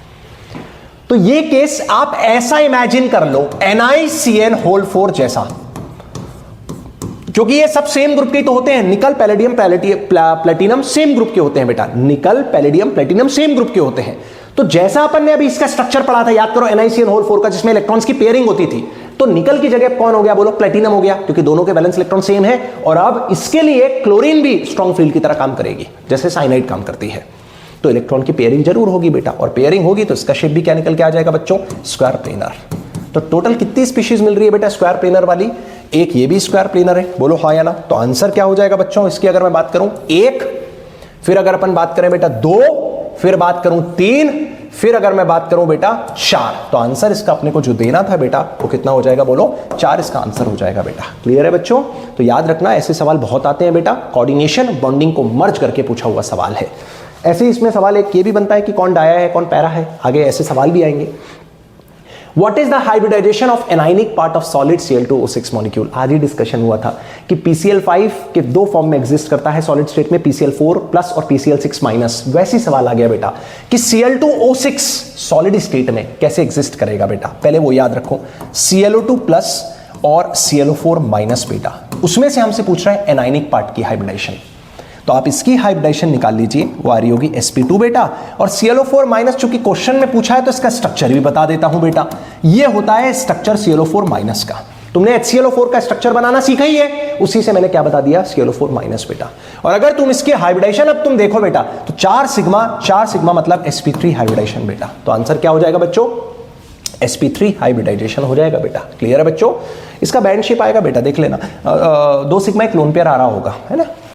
तो ये केस आप ऐसा इमेजिन कर लो NiCN4 जैसा, क्योंकि ये सब सेम ग्रुप के तो होते हैं, निकल पैलेडियम प्लेटिनम सेम ग्रुप के होते हैं बेटा, निकल पैलेडियम प्लेटिनम सेम ग्रुप के होते हैं। तो जैसा अपन ने अभी इसका स्ट्रक्चर पढ़ा था, याद करो NiCN4 का, जिसमें इलेक्ट्रॉन्स की पेयरिंग होती थी, तो निकल की जगह कौन हो गया, बोलो प्लेटिनम हो गया, क्योंकि दोनों के वैलेंस इलेक्ट्रॉन सेम है। और अब इसके लिए क्लोरीन भी स्ट्रॉन्ग फील्ड की तरह काम करेगी, जैसे साइनाइड काम करती है। तो इलेक्ट्रॉन की पेयरिंग जरूर होगी बेटा, और पेयरिंग होगी तो इसका शेप भी क्या निकल के आ जाएगा बच्चों, स्क्वायर प्लेनर। तो टोटल कितनी स्पीशीज मिल रही है बेटा स्क्वायर प्लेनर वाली, एक ये भी स्क्वायर प्लेनर है, बोलो हाँ या ना। तो आंसर क्या हो जाएगा बच्चों इसकी, अगर मैं बात करूं 1, फिर अगर अपन बात करें बेटा 2, फिर बात करूं 3, फिर अगर मैं बात करूं बेटा 4, तो आंसर इसका अपने को जो देना था बेटा वो कितना हो जाएगा, बोलो 4 इसका आंसर हो जाएगा बेटा। क्लियर है बच्चों? तो याद रखना ऐसे सवाल बहुत आते हैं बेटा, कोऑर्डिनेशन बॉन्डिंग को मर्ज करके पूछा हुआ सवाल है। ऐसे ही इसमें सवाल एक ये भी बनता है कि कौन डाया है कौन पैरा है, आगे ऐसे सवाल भी आएंगे। What is the hybridisation of anionic part of solid Cl2O6 molecule? आज ही डिस्कशन हुआ था कि PCl5 के दो फॉर्म में एग्जिस्ट करता है सॉलिड स्टेट में, PCl4 प्लस और PCl6 माइनस। वैसे ही सवाल आ गया बेटा कि Cl2O6 सॉलिड स्टेट में कैसे एग्जिस्ट करेगा बेटा, पहले वो याद रखो। ClO2 प्लस और ClO4 माइनस बेटा, उसमें से हमसे पूछ रहा है एनाइनिक पार्ट की हाइब्रिडाइजेशन। तो आप इसकी हाइब्रिडाइजेशन निकाल लीजिए, वो आ रही होगी sp2 बेटा। और ClO4 माइनस, चूंकि क्वेश्चन में पूछा है तो इसका स्ट्रक्चर भी बता देता हूं बेटा। ये होता है स्ट्रक्चर ClO4 माइनस का। तुमने HClO4 का स्ट्रक्चर बनाना सीखा ही है, उसी से मैंने क्या बता दिया, ClO4 माइनस बेटा। और अगर तुम इसकी हाइब्रिडाइजेशन अब तुम देखो बेटा, तो 4 सिग्मा मतलब sp3 हाइब्रिडाइजेशन बेटा। तो आंसर क्या हो जाएगा बच्चों, sp3 हाइब्रिडाइजेशन हो जाएगा बेटा। क्लियर है बच्चों? इसका बैंड शेप आएगा बेटा, देख लेना, 2 सिग्मा एक लोन पेयर आ रहा होगा, है ना।